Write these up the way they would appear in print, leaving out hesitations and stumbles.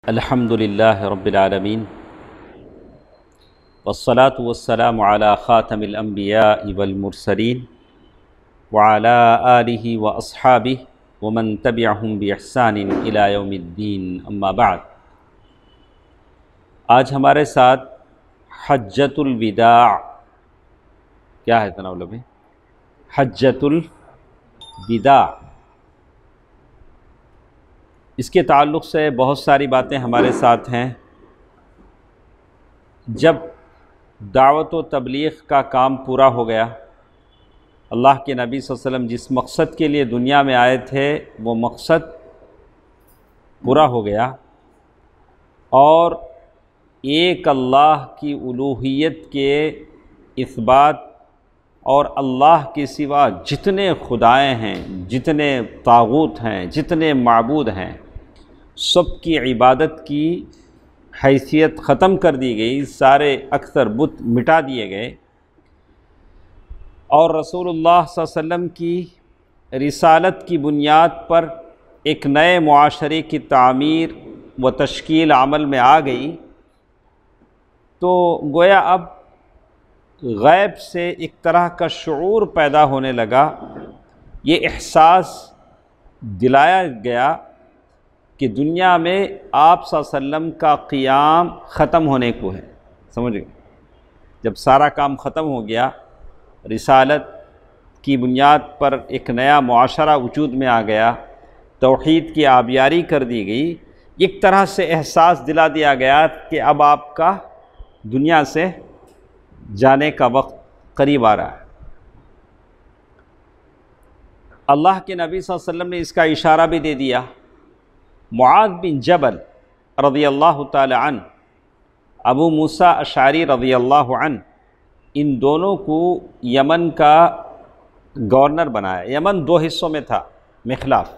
الحمد لله رب العالمين والصلاة والسلام على خاتم الأنبياء والمرسلين وعلى آله وأصحابه ومن تبعهم بإحسان إلى يوم الدين اما بعد۔ آج ہمارے ساتھ حجۃ الوداع کیا ہے تناول میں؟ حجۃ الوداع، اس کے تعلق سے بہت ساری باتیں ہمارے ساتھ ہیں۔ جب دعوت و تبلیغ کا کام پورا ہو گیا، اللہ کے نبی صلی اللہ علیہ وسلم جس مقصد کے لیے دنیا میں آئے تھے وہ مقصد پورا ہو گیا، اور ایک اللہ کی الوہیت کے اثبات اور اللہ کے سوا جتنے خدائیں ہیں، جتنے طاغوت ہیں، جتنے معبود ہیں، سب کی عبادت کی حیثیت ختم کر دی گئی، سارے اکثر بت مٹا دیے گئے، اور رسول اللہ صلی اللہ علیہ وسلم کی رسالت کی بنیاد پر ایک نئے معاشرے کی تعمیر و تشکیل عمل میں آ گئی، تو گویا اب غیب سے ایک طرح کا شعور پیدا ہونے لگا، یہ احساس دلایا گیا کہ دنیا میں آپ صلی اللہ علیہ وسلم کا قیام ختم ہونے کو ہے۔ سمجھ گئے؟ جب سارا کام ختم ہو گیا، رسالت کی بنیاد پر ایک نیا معاشرہ وجود میں آ گیا، توحید کی آبیاری کر دی گئی، ایک طرح سے احساس دلا دیا گیا کہ اب آپ کا دنیا سے جانے کا وقت قریب آ رہا ہے۔ اللہ کے نبی صلی اللہ علیہ وسلم نے اس کا اشارہ بھی دے دیا۔ معاذ بن جبل رضی اللہ تعالی عنہ، ابو موسیٰ اشعری رضی اللہ عنہ، ان دونوں کو یمن کا گورنر بنایا۔ یمن دو حصوں میں تھا مخلاف،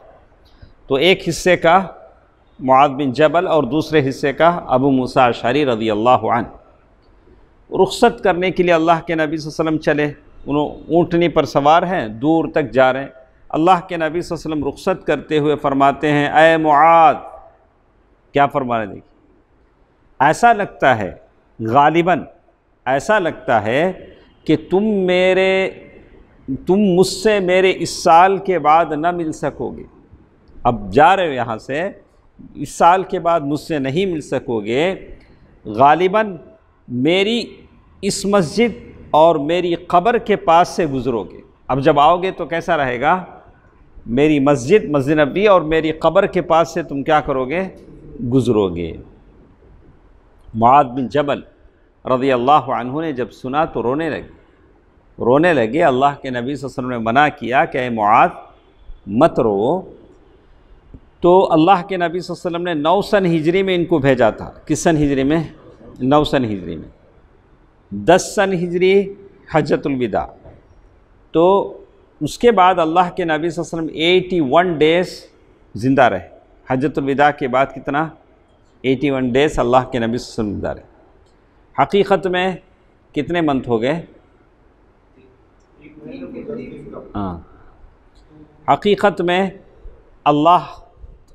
تو ایک حصے کا معاذ بن جبل اور دوسرے حصے کا ابو موسیٰ اشعری رضی اللہ عنہ۔ رخصت کرنے کے لیے اللہ کے نبی صلی اللہ علیہ وسلم چلے، انہوں اونٹنی پر سوار ہیں، دور تک جا رہے ہیں۔ اللہ کے نبی صلی اللہ علیہ وسلم رخصت کرتے ہوئے فرماتے ہیں، اے معاذ، کیا فرمانے دیکھیں، ایسا لگتا ہے، غالباً ایسا لگتا ہے کہ تم مجھ سے میرے اس سال کے بعد نہ مل سکو گے۔ اب جا رہے ہو یہاں سے، اس سال کے بعد مجھ سے نہیں مل سکو گے، غالباً میری اس مسجد اور میری قبر کے پاس سے گزرو گے۔ اب جب آؤ گے تو کیسا رہے گا؟ میری مسجد نبی اور میری قبر کے پاس سے تم کیا کرو گے؟ گزرو گے۔ معاذ بن جبل رضی اللہ عنہ نے جب سنا تو رونے لگے۔ اللہ کے نبی صلی اللہ علیہ وسلم نے منع کیا کہ اے معاذ مت رو، تو اللہ کے نبی صلی اللہ علیہ وسلم نے 9 سن ہجری میں ان کو بھیجا تھا۔ کس سن ہجری میں؟ 9 سن ہجری میں۔ 10 سن ہجری حجۃ الوداع، تو اس کے بعد اللہ کے نبی صلی اللہ علیہ وسلم 81 ڈیز زندہ رہے۔ حجۃ الوداع کے بعد کتنا؟ 81 ڈیز اللہ کے نبی صلی اللہ علیہ وسلم زندہ رہے۔ حقیقت میں کتنے منتھ ہو گئے؟ حقیقت میں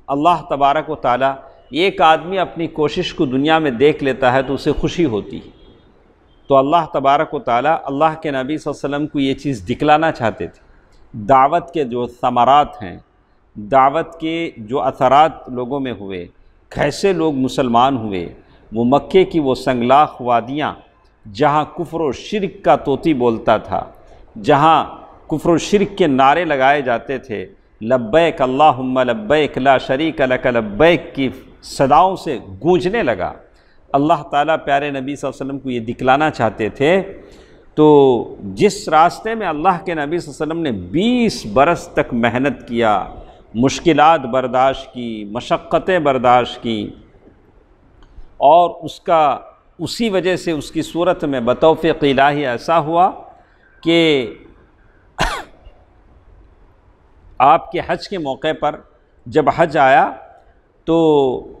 اللہ تبارک و تعالیٰ، ایک آدمی اپنی کوشش کو دنیا میں دیکھ لیتا ہے تو اسے خوشی ہوتی ہے، تو اللہ تبارک و تعالیٰ اللہ کے نبی صلی اللہ علیہ وسلم کو یہ چیز دکھلانا چاہتے تھے۔ دعوت کے جو ثمرات ہیں، دعوت کے جو اثرات لوگوں میں ہوئے، کیسے لوگ مسلمان ہوئے، وہ مکے کی وہ سنگلاخ وادیاں جہاں کفر و شرک کا طوطی بولتا تھا، جہاں کفر و شرک کے نعرے لگائے جاتے تھے، لبیک اللہم لبیک لا شریک لک لبیک کی صداؤں سے گونجنے لگا۔ اللہ تعالیٰ پیارے نبی صلی اللہ علیہ وسلم کو یہ دکھلانا چاہتے تھے، تو جس راستے میں اللہ کے نبی صلی اللہ علیہ وسلم نے 20 برس تک محنت کیا، مشکلات برداشت کی، مشقتیں برداشت کی، اور اسی وجہ سے اس کی صورت میں بتوفیق الہی ایسا ہوا کہ آپ کے حج کے موقع پر جب حج آیا تو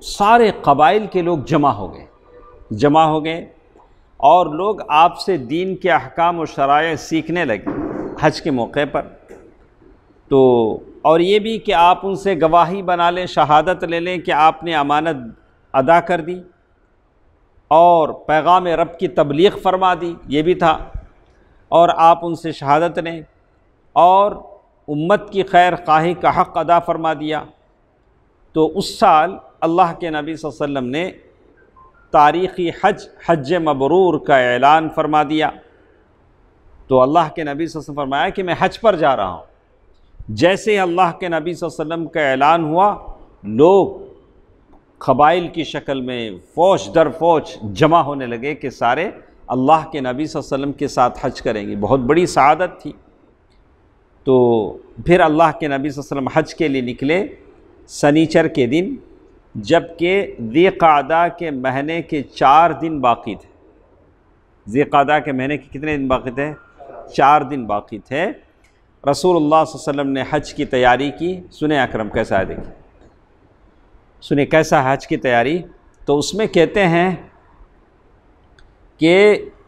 سارے قبائل کے لوگ جمع ہو گئے اور لوگ آپ سے دین کے احکام و شرائع سیکھنے لگے حج کے موقع پر۔ تو اور یہ بھی کہ آپ ان سے گواہی بنا لیں، شہادت لے لیں کہ آپ نے امانت ادا کر دی اور پیغام رب کی تبلیغ فرما دی، یہ بھی تھا، اور آپ ان سے شہادت لیں اور امت کی خیر خواہی کا حق ادا فرما دیا۔ تو اس سال اللہ کے نبی صلی اللہ علیہ وسلم نے تاریخی حج مبرور کا اعلان فرما دیا۔ تو اللہ کے نبی صلی اللہ علیہ وسلم فرمایا کہ میں حج پر جا رہا ہوں۔ جیسے اللہ کے نبی صلی اللہ علیہ وسلم کا اعلان ہوا، لوگ قبائل کی شکل میں فوج در فوج جمع ہونے لگے کہ سارے اللہ کے نبی صلی اللہ علیہ وسلم کے ساتھ حج کریں گے۔ بہت بڑی سعادت تھی۔ تو پھر اللہ کے نبی صلی اللہ علیہ وسلم حج کے لیے نکلے سنیچر کے دن، جب کہ ذی قعدہ کے مہینے کے 4 دن باقی تھے۔ ذی قعدہ کے مہینے کے کتنے دن باقی تھے؟ 4 دن باقی تھے۔ رسول اللہ صلی اللہ علیہ وسلم نے حج کی تیاری کی۔ سنیں اکرم کیسا ہے، دیکھیں سنیں کیسا حج کی تیاری۔ تو اس میں کہتے ہیں کہ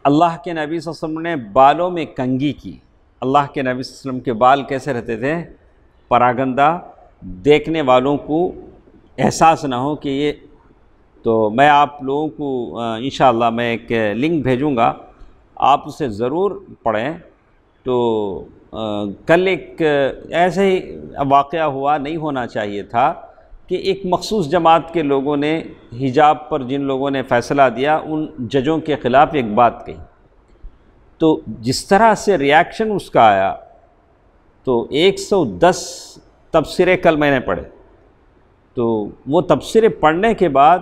اللہ کے نبی صلی اللہ علیہ وسلم نے بالوں میں کنگھی کی۔ اللہ کے نبی صلی اللہ علیہ وسلم کے بال کیسے رہتے تھے؟ پراگندہ، دیکھنے والوں کو احساس نہ ہو کہ یہ، تو میں آپ لوگوں کو انشاءاللہ میں ایک لنک بھیجوں گا، آپ اسے ضرور پڑھیں۔ تو کل ایک ایسے ہی واقعہ ہوا، نہیں ہونا چاہیے تھا، کہ ایک مخصوص جماعت کے لوگوں نے حجاب پر جن لوگوں نے فیصلہ دیا، ان ججوں کے خلاف ایک بات کہی۔ تو جس طرح سے ریاکشن اس کا آیا، تو 110 تبصرے کل میں نے پڑھے۔ تو وہ تبصرے پڑھنے کے بعد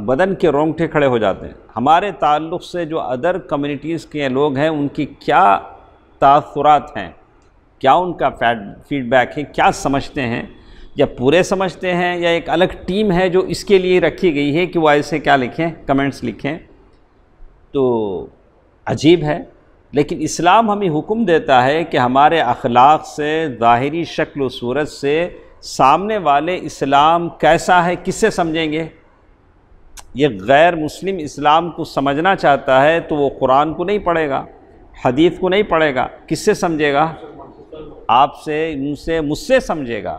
بدن کے رونگٹے کھڑے ہو جاتے ہیں۔ ہمارے تعلق سے جو ادر کمیونٹیز کے لوگ ہیں، ان کی کیا تاثرات ہیں، کیا ان کا فیڈ بیک ہے، کیا سمجھتے ہیں، یا پورے سمجھتے ہیں، یا ایک الگ ٹیم ہے جو اس کے لیے رکھی گئی ہے کہ وہ ایسے کیا لکھیں، کمنٹس لکھیں۔ تو عجیب ہے، لیکن اسلام ہمیں حکم دیتا ہے کہ ہمارے اخلاق سے، ظاہری شکل و صورت سے سامنے والے اسلام کیسا ہے کس سے سمجھیں گے؟ یہ غیر مسلم اسلام کو سمجھنا چاہتا ہے تو وہ قرآن کو نہیں پڑھے گا، حدیث کو نہیں پڑھے گا، کس سے سمجھے گا؟ آپ سے، ان سے، مجھ سے سمجھے گا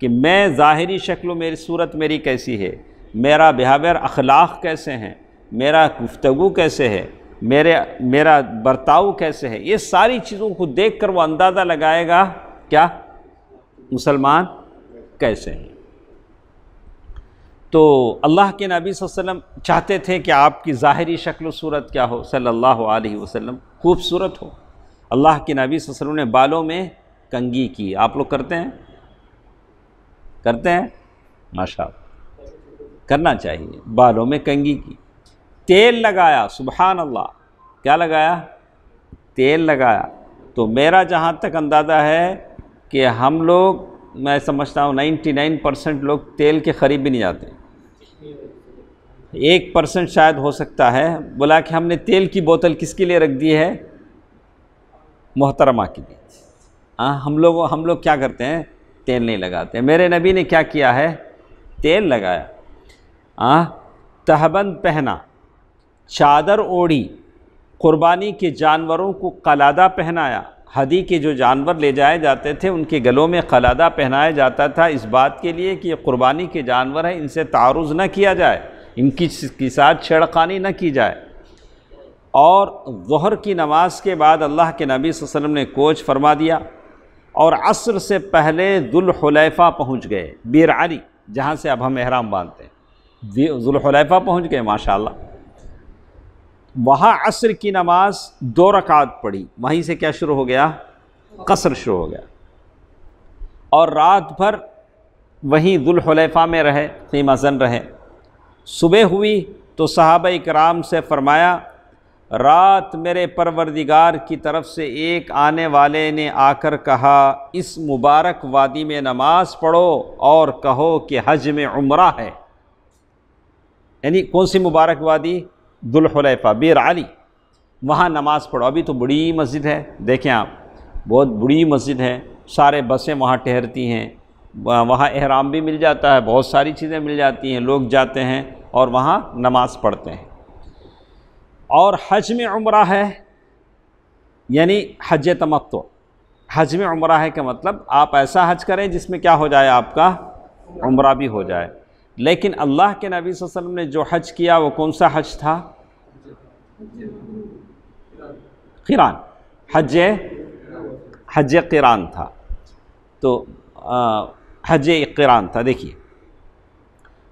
کہ میں ظاہری شکل و میری صورت میری کیسی ہے، میرا بیہیویئر اخلاق کیسے ہیں، میرا گفتگو کیسے ہے، میرا برتاؤ کیسے ہے، یہ ساری چیزوں کو دیکھ کر وہ اندازہ لگائے گا کیا مسلمان کیسے ہیں۔ تو اللہ کے نبی صلی اللہ علیہ وسلم چاہتے تھے کہ آپ کی ظاہری شکل و صورت کیا ہو، صلی اللہ علیہ وسلم خوبصورت ہو۔ اللہ کے نبی صلی اللہ علیہ وسلم نے بالوں میں کنگھی کی۔ آپ لوگ کرتے ہیں؟ کرتے ہیں؟ ماشاءاللہ، کرنا چاہیے۔ بالوں میں کنگھی کی، تیل لگایا، سبحان اللہ، کیا لگایا؟ تیل لگایا۔ تو میرا جہاں تک اندازہ ہے کہ ہم لوگ، میں سمجھتا ہوں 99% لوگ تیل کے قریب بھی نہیں جاتے، 1% شاید ہو سکتا ہے بولا کہ ہم نے تیل کی بوتل کس کے لیے رکھ دی ہے؟ محترمہ کے لیے۔ ہم لوگ کیا کرتے ہیں؟ تیل نہیں لگاتے۔ میرے نبی نے کیا کیا ہے؟ تیل لگایا، تہبند پہنا، چادر اوڑھی، قربانی کے جانوروں کو قلادہ پہنایا۔ ہدی کے جو جانور لے جائے جاتے تھے ان کے گلوں میں قلادہ پہنایا جاتا تھا، اس بات کے لیے کہ یہ قربانی کے جانور ہیں، ان سے تعارض نہ کیا جائے، ان کی ساتھ چھیڑخانی نہ کی جائے۔ اور ظہر کی نماز کے بعد اللہ کے نبی صلی اللہ علیہ وسلم نے کوچ فرما دیا، اور عصر سے پہلے ذوالحلیفہ پہنچ گئے، بیر علی، جہاں سے اب ہم احرام باندھتے ہیں، ذوالحلیفہ پہنچ گئے ماشاءاللہ۔ وہاں عصر کی نماز 2 رکعت پڑھی، وہیں سے کیا شروع ہو گیا؟ قصر شروع ہو گیا، اور رات بھر وہیں ذوالحلیفہ میں رہے، خیمہ زن رہے۔ صبح ہوئی تو صحابہ اکرام سے فرمایا، رات میرے پروردگار کی طرف سے ایک آنے والے نے آ کر کہا، اس مبارک وادی میں نماز پڑھو اور کہو کہ حج میں عمرہ ہے۔ یعنی کون سی مبارک وادی؟ ذوالحلیفہ، بیر علی، وہاں نماز پڑھو۔ ابھی تو بڑی مسجد ہے، دیکھیں آپ، بہت بڑی مسجد ہے، سارے بسیں وہاں ٹھہرتی ہیں، وہاں احرام بھی مل جاتا ہے، بہت ساری چیزیں مل جاتی ہیں، لوگ جاتے ہیں اور وہاں نماز پڑھتے ہیں۔ اور حج میں عمرہ ہے، یعنی حج تمتع۔ حج میں عمرہ ہے کا مطلب آپ ایسا حج کریں جس میں کیا ہو جائے؟ آپ کا عمرہ بھی ہو جائے۔ لیکن اللہ کے نبی صلی اللہ علیہ وسلم نے جو حج کیا وہ کون سا حج تھا؟ قران، حج قران تھا. تو حج قران تھا. دیکھیے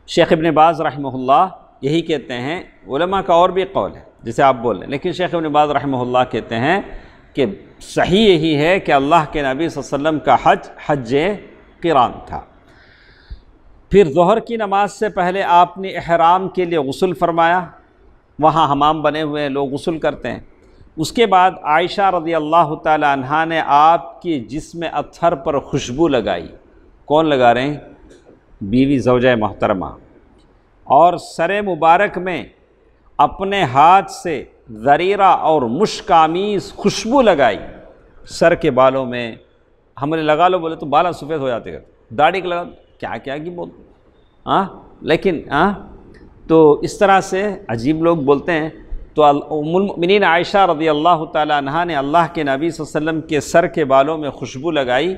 شیخ ابن باز رحمہ اللہ یہی کہتے ہیں، علماء کا اور بھی قول ہے جسے آپ بول رہے ہیں، لیکن شیخ ابن باز رحمہ اللہ کہتے ہیں کہ صحیح یہی ہے کہ اللہ کے نبی صلی اللہ علیہ وسلم کا حج قران تھا. پھر ظہر کی نماز سے پہلے آپ نے احرام کے لیے غسل فرمایا، وہاں حمام بنے ہوئے ہیں، لوگ غسل کرتے ہیں. اس کے بعد عائشہ رضی اللہ تعالی عنہا نے آپ کی جسم اطہر پر خوشبو لگائی. کون لگا رہے ہیں؟ بیوی زوجہ محترمہ. اور سر مبارک میں اپنے ہاتھ سے زریرہ اور مشک آمیز خوشبو لگائی. سر کے بالوں میں ہم نے لگا لو، بولے تو بالا سفید ہو جاتے گا، داڑھی لگا کیا کی بولتے لیکن تو اس طرح سے عجیب لوگ بولتے ہیں. تو ام المؤمنین عائشہ رضی اللہ تعالی عنہا نے اللہ کے نبی صلی اللہ علیہ وسلم کے سر کے بالوں میں خوشبو لگائی،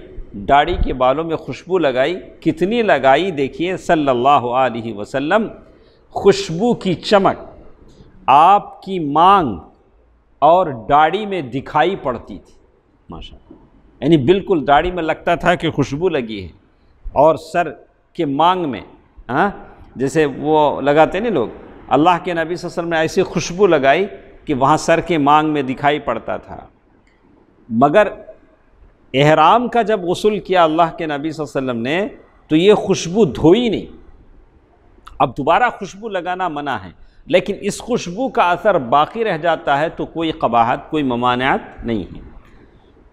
داڑھی کے بالوں میں خوشبو لگائی. کتنی لگائی دیکھیے صلی اللہ علیہ وسلم. خوشبو کی چمک آپ کی مانگ اور داڑھی میں دکھائی پڑتی تھی ماشاءاللہ. یعنی بالکل داڑھی میں لگتا تھا کہ خوشبو لگی ہے، اور سر کے مانگ میں جیسے وہ لگاتے نہیں لوگ، اللہ کے نبی صلی اللہ علیہ وسلم نے ایسی خوشبو لگائی کہ وہاں سر کے مانگ میں دکھائی پڑتا تھا. مگر احرام کا جب غسل کیا اللہ کے نبی صلی اللہ علیہ وسلم نے تو یہ خوشبو دھوئی نہیں. اب دوبارہ خوشبو لگانا منع ہے، لیکن اس خوشبو کا اثر باقی رہ جاتا ہے تو کوئی قباحت، کوئی ممانعت نہیں ہے.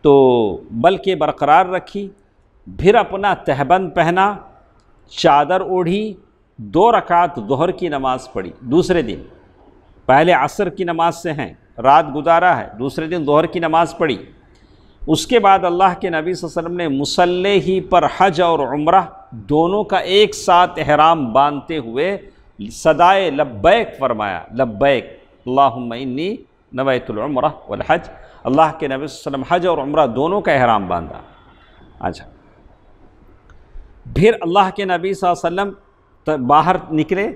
تو بلکہ برقرار رکھی. پھر اپنا تہبند پہنا، چادر اوڑھی، 2 رکعت ظہر کی نماز پڑھی. دوسرے دن پہلے عصر کی نماز سے ہیں، رات گزارا ہے، دوسرے دن ظہر کی نماز پڑھی. اس کے بعد اللہ کے نبی صلی اللہ علیہ وسلم نے مصلی ہی پر حج اور عمرہ دونوں کا ایک ساتھ احرام باندھتے ہوئے صدائے لبیک فرمایا. لبیک اللہم انی نویت العمرہ والحج. اللہ کے نبی صلی اللہ علیہ وسلم حج اور عمرہ دونوں کا احرام باندھا. اچھا، پھر اللہ کے نبی صلی اللہ علیہ وسلم باہر نکلے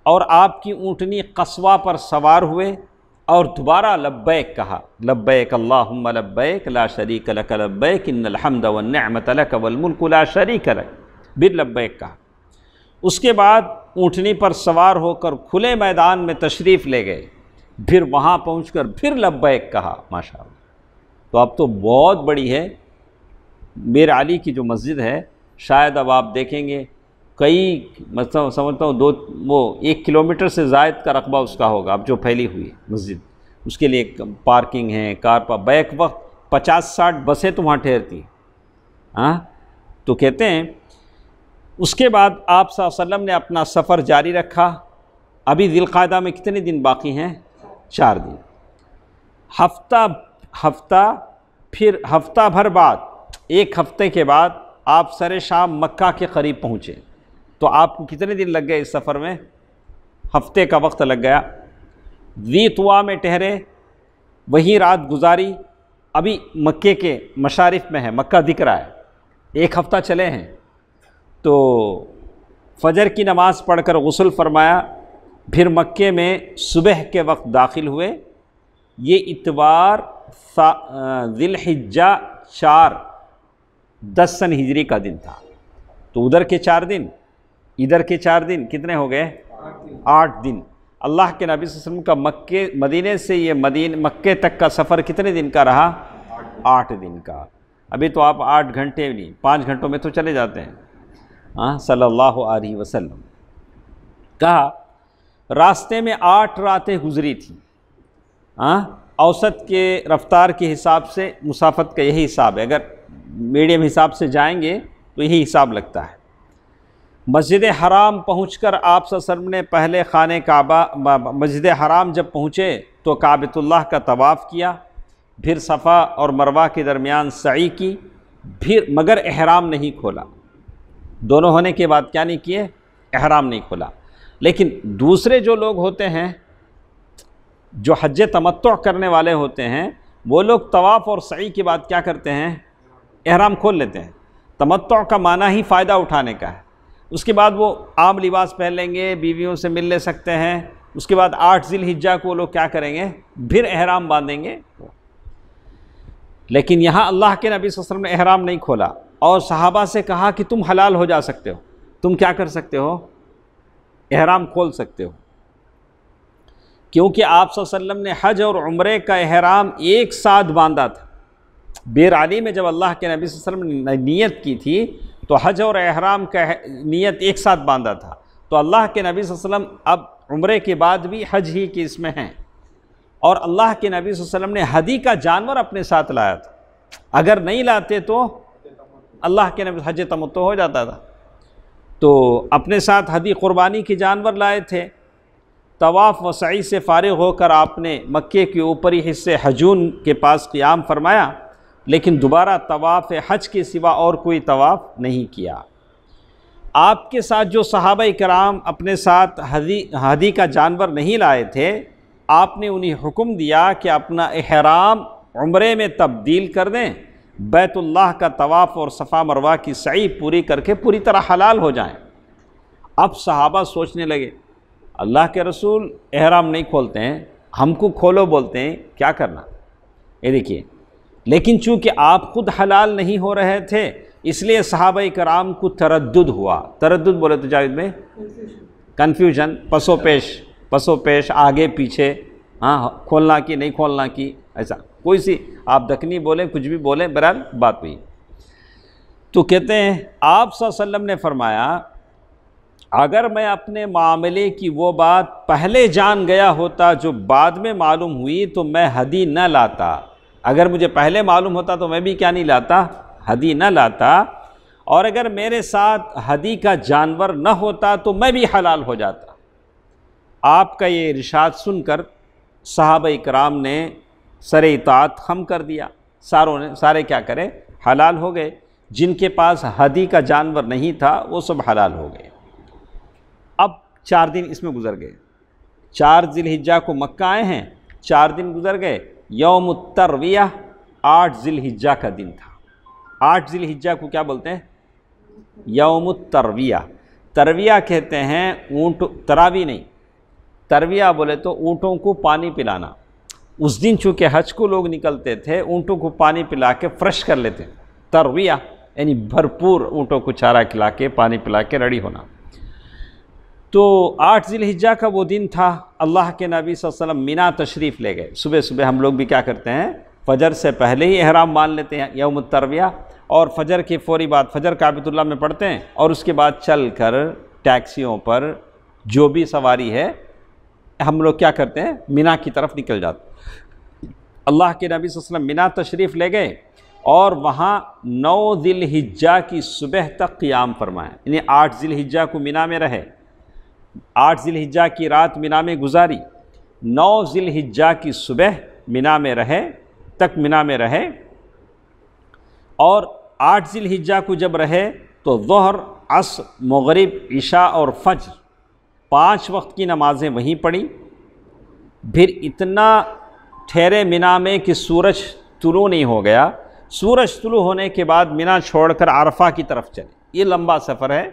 اور آپ کی اونٹنی قصوہ پر سوار ہوئے اور دوبارہ لبیک کہا. لبیک اللہم لبیک لا شریک لک لبیک ان الحمد والنعمت لک والملک لا شریک لک. پھر لبیک کہا. اس کے بعد اونٹنی پر سوار ہو کر کھلے میدان میں تشریف لے گئے. پھر وہاں پہنچ کر پھر لبیک کہا. ماشاءاللہ. تو اب تو بہت بڑی ہے. میر علی کی جو مسجد ہے شاید اب آپ دیکھیں گے کئی مثلا سمجھتا ہوں 1 کلومیٹر سے زائد کا رقبہ اس کا ہوگا اب جو پھیلی ہوئی مسجد. اس کے لیے پارکنگ ہے، کار پر بیک وقت 50-60 بسیں تو وہاں ٹھہرتی ہیں. تو کہتے ہیں اس کے بعد آپ صلی اللہ علیہ وسلم نے اپنا سفر جاری رکھا. ابھی ذی القعدہ میں کتنے دن باقی ہیں؟ 4 دن. پھر ہفتہ بھر بعد، 1 ہفتے کے بعد آپ سر شام مکہ کے قریب پہنچے. تو آپ کو کتنے دن لگ گئے اس سفر میں؟ ہفتے کا وقت لگ گیا. ذی طوا میں ٹھہرے، وہیں رات گزاری. ابھی مکے کے مشارف میں ہے، مکہ دکھ رہا ہے، 1 ہفتہ چلے ہیں. تو فجر کی نماز پڑھ کر غسل فرمایا. پھر مکے میں صبح کے وقت داخل ہوئے. یہ اتوار ذی الحجہ 4 سن ہجری کا دن تھا. تو ادھر کے 4 دن، ادھر کے 4 دن کتنے ہو گئے؟ 8 دن. اللہ کے نبی صلی اللہ علیہ وسلم کا مدینے سے یہ مکے تک کا سفر کتنے دن کا رہا؟ 8 دن کا. ابھی تو آپ 8 گھنٹے نہیں 5 گھنٹوں میں تو چلے جاتے ہیں صلی اللہ علیہ وسلم. کہا راستے میں 8 راتیں گزری تھیں. اوسط کے رفتار کے حساب سے مسافت کا یہی حساب ہے. اگر میڈیم حساب سے جائیں گے تو یہی حساب لگتا ہے. مسجد حرام پہنچ کر آپ صلی اللہ علیہ وسلم نے پہلے خانہ کعبہ، مسجد حرام جب پہنچے تو کعبۃ اللہ کا طواف کیا. پھر صفا اور مروہ کے درمیان سعی کی. پھر مگر احرام نہیں کھولا. دونوں ہونے کے بعد کیا نہیں کیے؟ احرام نہیں کھولا. لیکن دوسرے جو لوگ ہوتے ہیں جو حج تمتع کرنے والے ہوتے ہیں، وہ لوگ طواف اور سعی کے بعد کیا کرتے ہیں؟ احرام کھول لیتے ہیں. تمتع کا معنی ہی فائدہ اٹھانے کا ہے. اس کے بعد وہ عام لباس پہن لیں گے، بیویوں سے مل لے سکتے ہیں، اس کے بعد 8 ذی الحجہ کو لوگ کیا کریں گے؟ پھر احرام باندھیں گے۔ لیکن یہاں اللہ کے نبی صلی اللہ علیہ وسلم نے احرام نہیں کھولا اور صحابہ سے کہا کہ تم حلال ہو جا سکتے ہو، تم کیا کر سکتے ہو؟ احرام کھول سکتے ہو، کیونکہ آپ صلی اللہ علیہ وسلم نے حج اور عمرے کا احرام ایک ساتھ باندھا تھا۔ بیر علی میں جب اللہ کے نبی صلی اللہ علیہ وسلم نے نیت کی تھی تو حج اور احرام کا نیت ایک ساتھ باندھا تھا، تو اللہ کے نبی صلی اللہ علیہ وسلم اب عمرے کے بعد بھی حج ہی کی اس میں ہیں، اور اللہ کے نبی صلی اللہ علیہ وسلم نے ہدی کا جانور اپنے ساتھ لایا تھا، اگر نہیں لاتے تو اللہ کے نبی حج تمتع ہو جاتا تھا، تو اپنے ساتھ ہدی قربانی کے جانور لائے تھے۔ طواف و سعی سے فارغ ہو کر آپ نے مکے کے اوپری حصے حجون کے پاس قیام فرمایا، لیکن دوبارہ طواف حج کے سوا اور کوئی طواف نہیں کیا۔ آپ کے ساتھ جو صحابہ کرام اپنے ساتھ ہدی کا جانور نہیں لائے تھے، آپ نے انہیں حکم دیا کہ اپنا احرام عمرے میں تبدیل کر دیں، بیت اللہ کا طواف اور صفا مروہ کی سعی پوری کر کے پوری طرح حلال ہو جائیں۔ اب صحابہ سوچنے لگے، اللہ کے رسول احرام نہیں کھولتے ہیں، ہم کو کھولو بولتے ہیں، کیا کرنا؟ یہ دیکھیے، لیکن چونکہ آپ خود حلال نہیں ہو رہے تھے اس لیے صحابہ کرام کو تردد ہوا۔ تردد بولے تو جاوید میں کنفیوژن، پسو پیش، آگے پیچھے، ہاں کھولنا کی نہیں کھولنا کی، ایسا کوئی سی آپ دکنی بولیں، کچھ بھی بولیں، بہرحال بات ہوئی۔ تو کہتے ہیں آپ صلی اللہ علیہ وسلم نے فرمایا، اگر میں اپنے معاملے کی وہ بات پہلے جان گیا ہوتا جو بعد میں معلوم ہوئی تو میں ہدی نہ لاتا۔ اگر مجھے پہلے معلوم ہوتا تو میں بھی کیا نہیں لاتا؟ ہدی نہ لاتا، اور اگر میرے ساتھ ہدی کا جانور نہ ہوتا تو میں بھی حلال ہو جاتا۔ آپ کا یہ ارشاد سن کر صحابہ کرام نے سر اطاعت خم کر دیا، سارے کیا کرے؟ حلال ہو گئے۔ جن کے پاس ہدی کا جانور نہیں تھا وہ سب حلال ہو گئے۔ اب 4 دن اس میں گزر گئے، 4 ذی الحجہ کو مکہ آئے ہیں، 4 دن گزر گئے، یوم الترویہ 8 ذی الحجہ کا دن تھا۔ 8 ذی الحجہ کو کیا بولتے ہیں؟ یوم الترویہ۔ ترویہ کہتے ہیں اونٹ، تراوی نہیں، ترویہ بولے تو اونٹوں کو پانی پلانا۔ اس دن چونکہ حج کو لوگ نکلتے تھے، اونٹوں کو پانی پلا کے فریش کر لیتے، ترویہ یعنی بھرپور اونٹوں کو چارہ کھلا کے پانی پلا کے ریڈی ہونا۔ تو 8 ذی الحجہ کا وہ دن تھا، اللہ کے نبی صلی اللہ علیہ وسلم مینا تشریف لے گئے۔ صبح صبح ہم لوگ بھی کیا کرتے ہیں؟ فجر سے پہلے ہی احرام باندھ لیتے ہیں یوم الترویہ، اور فجر کے فوری بعد فجر کعبۃ اللہ میں پڑھتے ہیں، اور اس کے بعد چل کر ٹیکسیوں پر جو بھی سواری ہے ہم لوگ کیا کرتے ہیں؟ مینا کی طرف نکل جاتے۔ اللہ کے نبی صلی اللہ علیہ وسلم مینا تشریف لے گئے اور وہاں 9 ذی الحجہ کی صبح تک قیام فرمایا، یعنی 8 ذی الحجہ کو مینا میں رہے، 8 ذی الحجہ کی رات مینا میں گزاری، 9 ذی الحجہ کی صبح مینا میں رہے، اور 8 ذی الحجہ کو جب رہے تو ظہر، عصر، مغرب، عشاء اور فجر 5 وقت کی نمازیں وہیں پڑھی۔ پھر اتنا ٹھہرے مینا میں کہ سورج طلوع نہیں ہو گیا، سورج طلوع ہونے کے بعد مینا چھوڑ کر عرفہ کی طرف چلے۔ یہ لمبا سفر ہے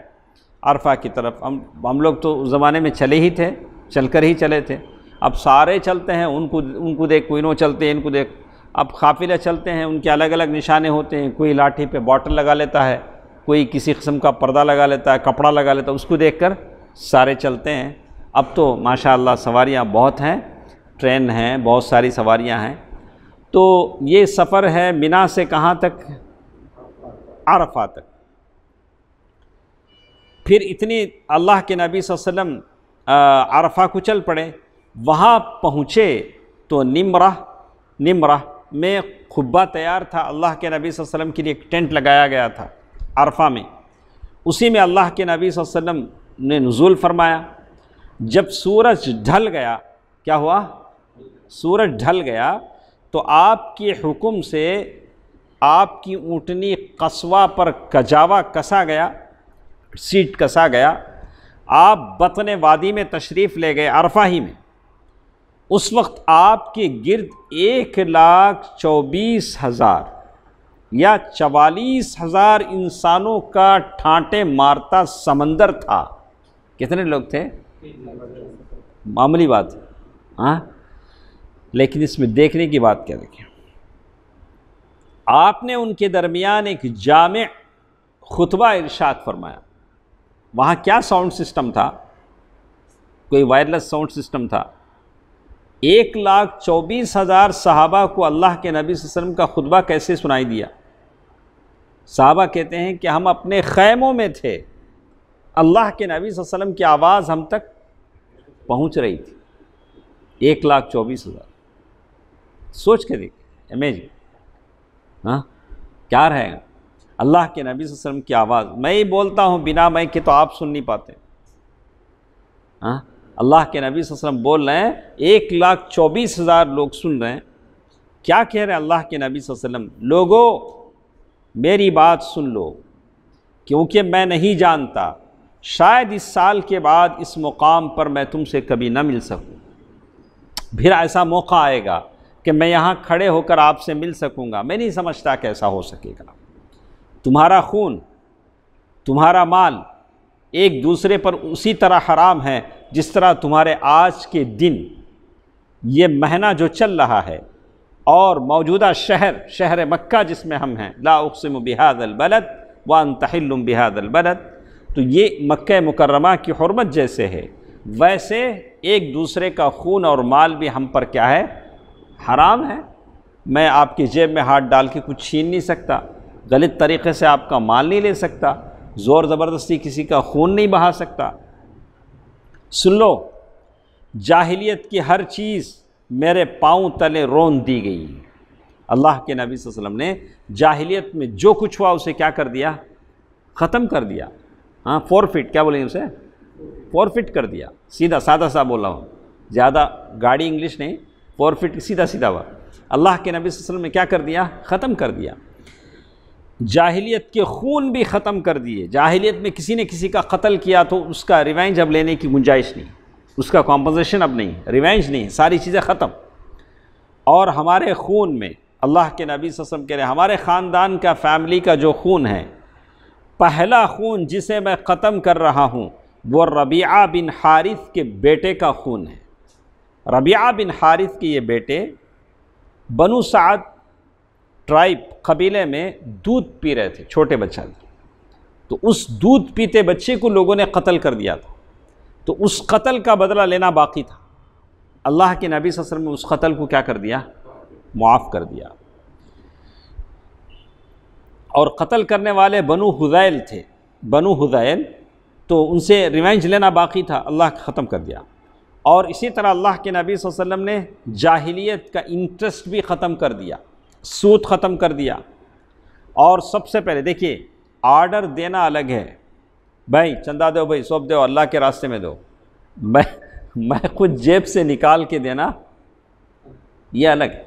عرفہ کی طرف۔ ہم لوگ تو اس زمانے میں چلے ہی تھے، چل کر ہی چلے تھے، اب سارے چلتے ہیں، ان کو دیکھ کوئی نو چلتے ہیں، ان کو دیکھ، اب قافلے چلتے ہیں، ان کے الگ الگ نشانے ہوتے ہیں، کوئی لاٹھی پہ باٹل لگا لیتا ہے، کوئی کسی قسم کا پردہ لگا لیتا ہے، کپڑا لگا لیتا ہے، اس کو دیکھ کر سارے چلتے ہیں۔ اب تو ماشاءاللہ سواریاں بہت ہیں، ٹرین ہیں، بہت ساری سواریاں ہیں۔ تو یہ سفر ہے مینا سے کہاں تک؟ عرفہ تک۔ پھر اتنی اللہ کے نبی صلی اللہ علیہ وسلم عرفہ کو چل پڑے، وہاں پہنچے تو نمرہ میں خبہ تیار تھا، اللہ کے نبی صلی اللہ علیہ وسلم کے لیے ایک ٹینٹ لگایا گیا تھا عرفہ میں، اسی میں اللہ کے نبی صلی اللہ علیہ وسلم نے نزول فرمایا۔ جب سورج ڈھل گیا، کیا ہوا؟ سورج ڈھل گیا تو آپ کے حکم سے آپ کی اونٹنی قصوہ پر کجاوا کسا گیا، سیٹ کسا گیا، آپ بطن وادی میں تشریف لے گئے عرفہ ہی میں۔ اس وقت آپ کے گرد 1,24,000 یا 44,000 انسانوں کا ٹھانٹے مارتا سمندر تھا؟ کتنے لوگ تھے؟ معمولی بات ہے ہاں، لیکن اس میں دیکھنے کی بات کیا دیکھیں، آپ نے ان کے درمیان ایک جامع خطبہ ارشاد فرمایا۔ وہاں کیا ساؤنڈ سسٹم تھا؟ کوئی وائرلیس ساؤنڈ سسٹم تھا؟ 1,24,000 صحابہ کو اللہ کے نبی صلی اللہ علیہ وسلم کا خطبہ کیسے سنائی دیا؟ صحابہ کہتے ہیں کہ ہم اپنے خیموں میں تھے، اللہ کے نبی صلی اللہ علیہ وسلم کی آواز ہم تک پہنچ رہی تھی۔ 1,24,000، سوچ کے دیکھیں، امیجن ہاں کیا رہے گا اللہ کے نبی صلی اللہ علیہ وسلم کی آواز۔ میں ہی بولتا ہوں بنا مائک کے تو آپ سن نہیں پاتے ہاں، اللہ کے نبی صلی اللہ علیہ وسلم بول رہے ہیں، 1,24,000 لوگ سن رہے ہیں۔ کیا کہہ رہے ہیں اللہ کے نبی صلی اللہ علیہ وسلم؟ لوگوں میری بات سن لو، کیونکہ میں نہیں جانتا شاید اس سال کے بعد اس مقام پر میں تم سے کبھی نہ مل سکوں، پھر ایسا موقع آئے گا کہ میں یہاں کھڑے ہو کر آپ سے مل سکوں گا، میں نہیں سمجھتا کہ ایسا ہو سکے گا۔ تمہارا خون، تمہارا مال ایک دوسرے پر اسی طرح حرام ہے جس طرح تمہارے آج کے دن، یہ مہینہ جو چل رہا ہے اور موجودہ شہر مکہ جس میں ہم ہیں، لا اقسم بہذا البلد وانت حل بہذا البلد، تو یہ مکہ مکرمہ کی حرمت جیسے ہے، ویسے ایک دوسرے کا خون اور مال بھی ہم پر کیا ہے؟ حرام ہے۔ میں آپ کی جیب میں ہاتھ ڈال کے کچھ چھین نہیں سکتا، غلط طریقے سے آپ کا مال نہیں لے سکتا، زور زبردستی کسی کا خون نہیں بہا سکتا۔ سن لو، جاہلیت کی ہر چیز میرے پاؤں تلے رون دی گئی۔ اللہ کے نبی صلی اللہ علیہ وسلم نے جاہلیت میں جو کچھ ہوا اسے کیا کر دیا؟ ختم کر دیا۔ ہاں، فورفٹ کیا بولیں اسے؟ فورفٹ کر دیا، سیدھا سادہ سا بولا ہوں، زیادہ گاڑی انگلش نہیں، فورفٹ سیدھا سیدھا ہوا۔ اللہ کے نبی صلی اللہ علیہ وسلم نے کیا کر دیا؟ ختم کر دیا۔ جاہلیت کے خون بھی ختم کر دیے۔ جاہلیت میں کسی نے کسی کا قتل کیا تو اس کا ریونج اب لینے کی گنجائش نہیں، اس کا کمپنسیشن اب نہیں، ریونج نہیں، ساری چیزیں ختم۔ اور ہمارے خون میں اللہ کے نبی صلی اللہ علیہ وسلم کہہ رہے ہیں، ہمارے خاندان کا، فیملی کا جو خون ہے، پہلا خون جسے میں ختم کر رہا ہوں وہ ربیعہ بن حارث کے بیٹے کا خون ہے۔ ربیعہ بن حارث کے یہ بیٹے بنو سعد ٹرائب قبیلے میں دودھ پی رہے تھے، چھوٹے بچہ تھے، تو اس دودھ پیتے بچے کو لوگوں نے قتل کر دیا تھا، تو اس قتل کا بدلہ لینا باقی تھا۔ اللہ کے نبی صلی اللہ علیہ وسلم نے اس قتل کو کیا کر دیا؟ معاف کر دیا۔ اور قتل کرنے والے بنو حذیل تھے، بنو حذیل، تو ان سے ریونج لینا باقی تھا، اللہ ختم کر دیا۔ اور اسی طرح اللہ کے نبی صلی اللہ علیہ وسلم نے جاہلیت کا انٹرسٹ بھی ختم کر دیا، سود ختم کر دیا۔ اور سب سے پہلے دیکھیے، آرڈر دینا الگ ہے، بھائی چندہ دو، بھائی سوپ دو، اللہ کے راستے میں دو، میں خود جیب سے نکال کے دینا یہ الگ ہے۔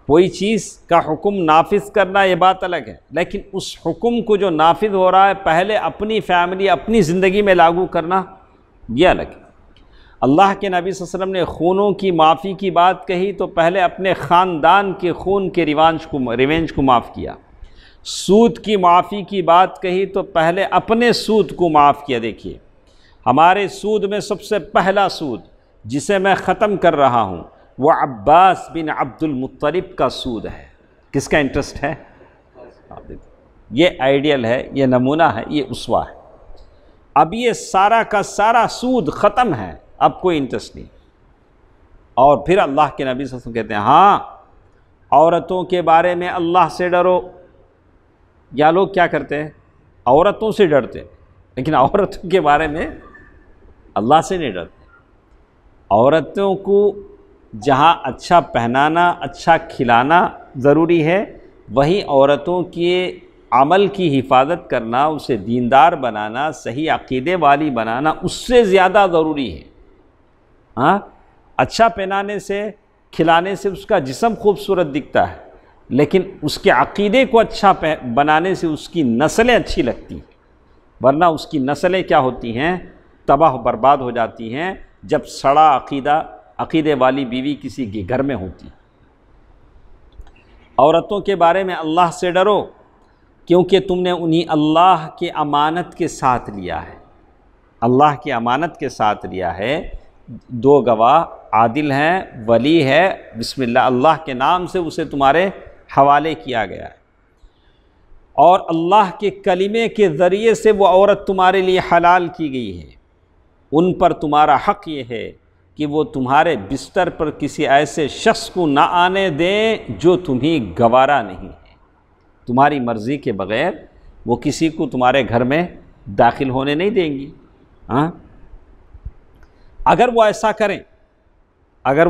کوئی چیز کا حکم نافذ کرنا یہ بات الگ ہے، لیکن اس حکم کو جو نافذ ہو رہا ہے پہلے اپنی فیملی، اپنی زندگی میں لاگو کرنا یہ الگ ہے۔ اللہ کے نبی صلی اللہ علیہ وسلم نے خونوں کی معافی کی بات کہی تو پہلے اپنے خاندان کے خون کے ریونج کو معاف کیا۔ سود کی معافی کی بات کہی تو پہلے اپنے سود کو معاف کیا۔ دیکھیے، ہمارے سود میں سب سے پہلا سود جسے میں ختم کر رہا ہوں وہ عباس بن عبد المطلب کا سود ہے۔ کس کا انٹرسٹ ہے؟ یہ آئیڈیل ہے، یہ نمونہ ہے، یہ اسوہ ہے۔ اب یہ سارا کا سارا سود ختم ہے، اب کوئی انٹرسٹ نہیں۔ اور پھر اللہ کے نبی صلی اللہ علیہ وسلم کہتے ہیں، ہاں عورتوں کے بارے میں اللہ سے ڈرو۔ یا لوگ کیا کرتے ہیں؟ عورتوں سے ڈرتے، لیکن عورتوں کے بارے میں اللہ سے نہیں ڈرتے۔ عورتوں کو جہاں اچھا پہنانا، اچھا کھلانا ضروری ہے، وہیں عورتوں کے عمل کی حفاظت کرنا، اسے دیندار بنانا، صحیح عقیدے والی بنانا اس سے زیادہ ضروری ہے۔ ہاں، اچھا پہنانے سے، کھلانے سے اس کا جسم خوبصورت دکھتا ہے، لیکن اس کے عقیدے کو اچھا بنانے سے اس کی نسلیں اچھی لگتی ہیں، ورنہ اس کی نسلیں کیا ہوتی ہیں؟ تباہ برباد ہو جاتی ہیں جب سڑا عقیدے والی بیوی کسی کے گھر میں ہوتی۔ عورتوں کے بارے میں اللہ سے ڈرو کیونکہ تم نے انہیں اللہ کے امانت کے ساتھ لیا ہے، اللہ کی امانت کے ساتھ لیا ہے، دو گواہ عادل ہیں، ولی ہے، بسم اللہ اللہ کے نام سے اسے تمہارے حوالے کیا گیا ہے، اور اللہ کے کلمے کے ذریعے سے وہ عورت تمہارے لیے حلال کی گئی ہے، ان پر تمہارا حق یہ ہے کہ وہ تمہارے بستر پر کسی ایسے شخص کو نہ آنے دیں جو تمہیں گوارا نہیں ہے، تمہاری مرضی کے بغیر وہ کسی کو تمہارے گھر میں داخل ہونے نہیں دیں گی۔ ہاں، اگر وہ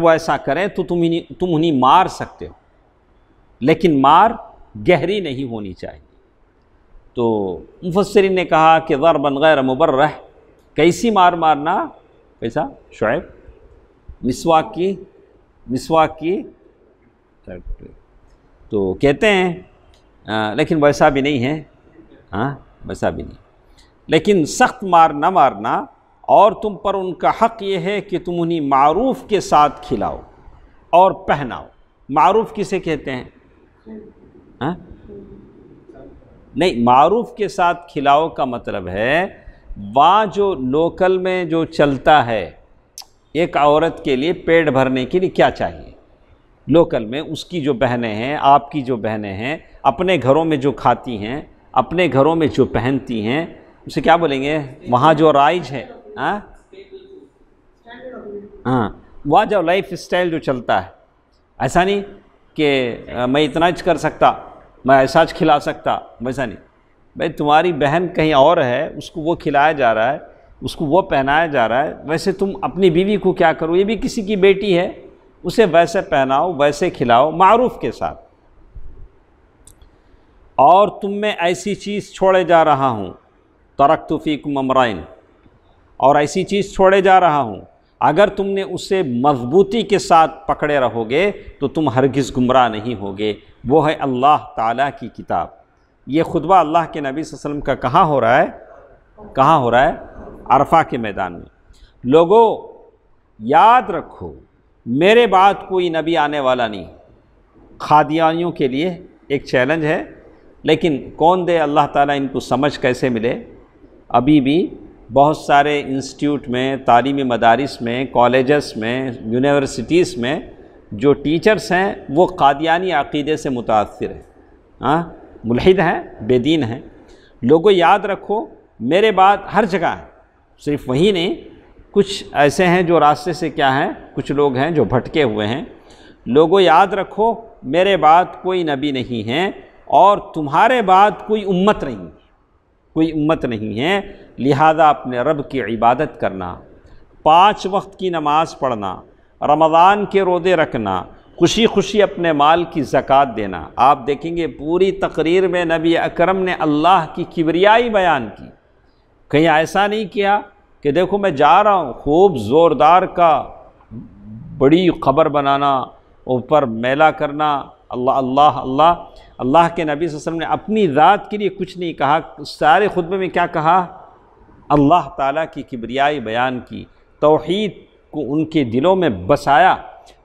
ایسا کریں تو تم انہیں مار سکتے ہو، لیکن مار گہری نہیں ہونی چاہیے۔ تو مفسرین نے کہا کہ ضربا غیر مبرح، کیسی مار مارنا؟ کیسا شعیب؟ مسواک کی تو کہتے ہیں لیکن ویسا بھی نہیں ہے، ہاں ویسا بھی نہیں، لیکن سخت مار نہ مارنا، اور تم پر ان کا حق یہ ہے کہ تم انہیں معروف کے ساتھ کھلاؤ اور پہناؤ۔ معروف کسے کہتے ہیں؟ ہاں نہیں، معروف کے ساتھ کھلاؤ کا مطلب ہے وہاں جو لوکل میں جو چلتا ہے، ایک عورت کے لیے پیٹ بھرنے کے لیے کیا چاہیے لوکل میں، اس کی جو بہنیں ہیں، آپ کی جو بہنیں ہیں، اپنے گھروں میں جو کھاتی ہیں، اپنے گھروں میں جو پہنتی ہیں، اسے کیا بولیں گے وہاں جو رائج ہے؟ ہاں وہاں جو لائف اسٹائل جو چلتا ہے، ایسا نہیں کہ میں اتنا کر سکتا، میں ایسا کھلا سکتا، ویسا نہیں۔ بھائی تمہاری بہن کہیں اور ہے، اس کو وہ کھلایا جا رہا ہے، اس کو وہ پہنایا جا رہا ہے، ویسے تم اپنی بیوی کو کیا کرو، یہ بھی کسی کی بیٹی ہے، اسے ویسے پہناؤ، ویسے کھلاؤ معروف کے ساتھ۔ اور تم میں ایسی چیز چھوڑے جا رہا ہوں، ترکت فیکم امرین، اور ایسی چیز چھوڑے جا رہا ہوں، اگر تم نے اسے مضبوطی کے ساتھ پکڑے رہو گے تو تم ہرگز گمراہ نہیں ہوگے، وہ ہے اللہ تعالیٰ کی کتاب۔ یہ خطبہ اللہ کے نبی صلی اللہ علیہ وسلم کا کہاں ہو رہا ہے؟ عرفہ کے میدان میں۔ لوگوں یاد رکھو میرے بعد کوئی نبی آنے والا نہیں۔ قادیانیوں کے لیے ایک چیلنج ہے، لیکن کون دے اللہ تعالیٰ ان کو سمجھ کیسے ملے؟ ابھی بھی بہت سارے انسٹیٹیوٹ میں، تعلیمی مدارس میں، کالجز میں، یونیورسٹیز میں جو ٹیچرز ہیں وہ قادیانی عقیدے سے متاثر ہیں، ملحد ہیں، بے دین ہیں۔ لوگوں یاد رکھو میرے بعد ہر جگہ ہے، صرف وہی نہیں، کچھ ایسے ہیں جو راستے سے کیا ہیں، کچھ لوگ ہیں جو بھٹکے ہوئے ہیں۔ لوگوں یاد رکھو میرے بعد کوئی نبی نہیں ہے اور تمہارے بعد کوئی امت نہیں ہے، لہذا اپنے رب کی عبادت کرنا، 5 وقت کی نماز پڑھنا، رمضان کے روزے رکھنا، خوشی خوشی اپنے مال کی زکوٰۃ دینا۔ آپ دیکھیں گے پوری تقریر میں نبی اکرم نے اللہ کی کبریائی بیان کی، کہیں ایسا نہیں کیا کہ دیکھو میں جا رہا ہوں، خوب زوردار کا بڑی خبر بنانا، اوپر میلا کرنا، اللہ اللہ اللہ۔ اللہ کے نبی صلی اللہ علیہ وسلم نے اپنی ذات کے لیے کچھ نہیں کہا، سارے خطبے میں کیا کہا؟ اللہ تعالیٰ کی کبریائی بیان کی، توحید کو ان کے دلوں میں بسایا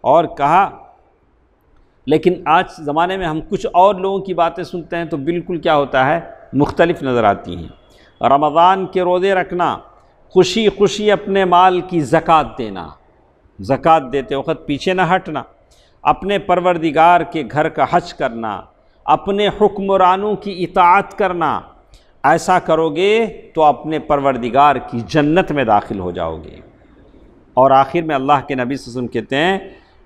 اور کہا۔ لیکن آج زمانے میں ہم کچھ اور لوگوں کی باتیں سنتے ہیں تو بالکل کیا ہوتا ہے، مختلف نظر آتی ہیں۔ رمضان کے روزے رکھنا، خوشی خوشی اپنے مال کی زکوٰۃ دینا، زکوٰۃ دیتے وقت پیچھے نہ ہٹنا، اپنے پروردگار کے گھر کا حج کرنا، اپنے حکمرانوں کی اطاعت کرنا۔ ایسا کرو گے تو اپنے پروردگار کی جنت میں داخل ہو جاؤ گے۔ اور آخر میں اللہ کے نبی صلی اللہ علیہ وسلم کہتے ہیں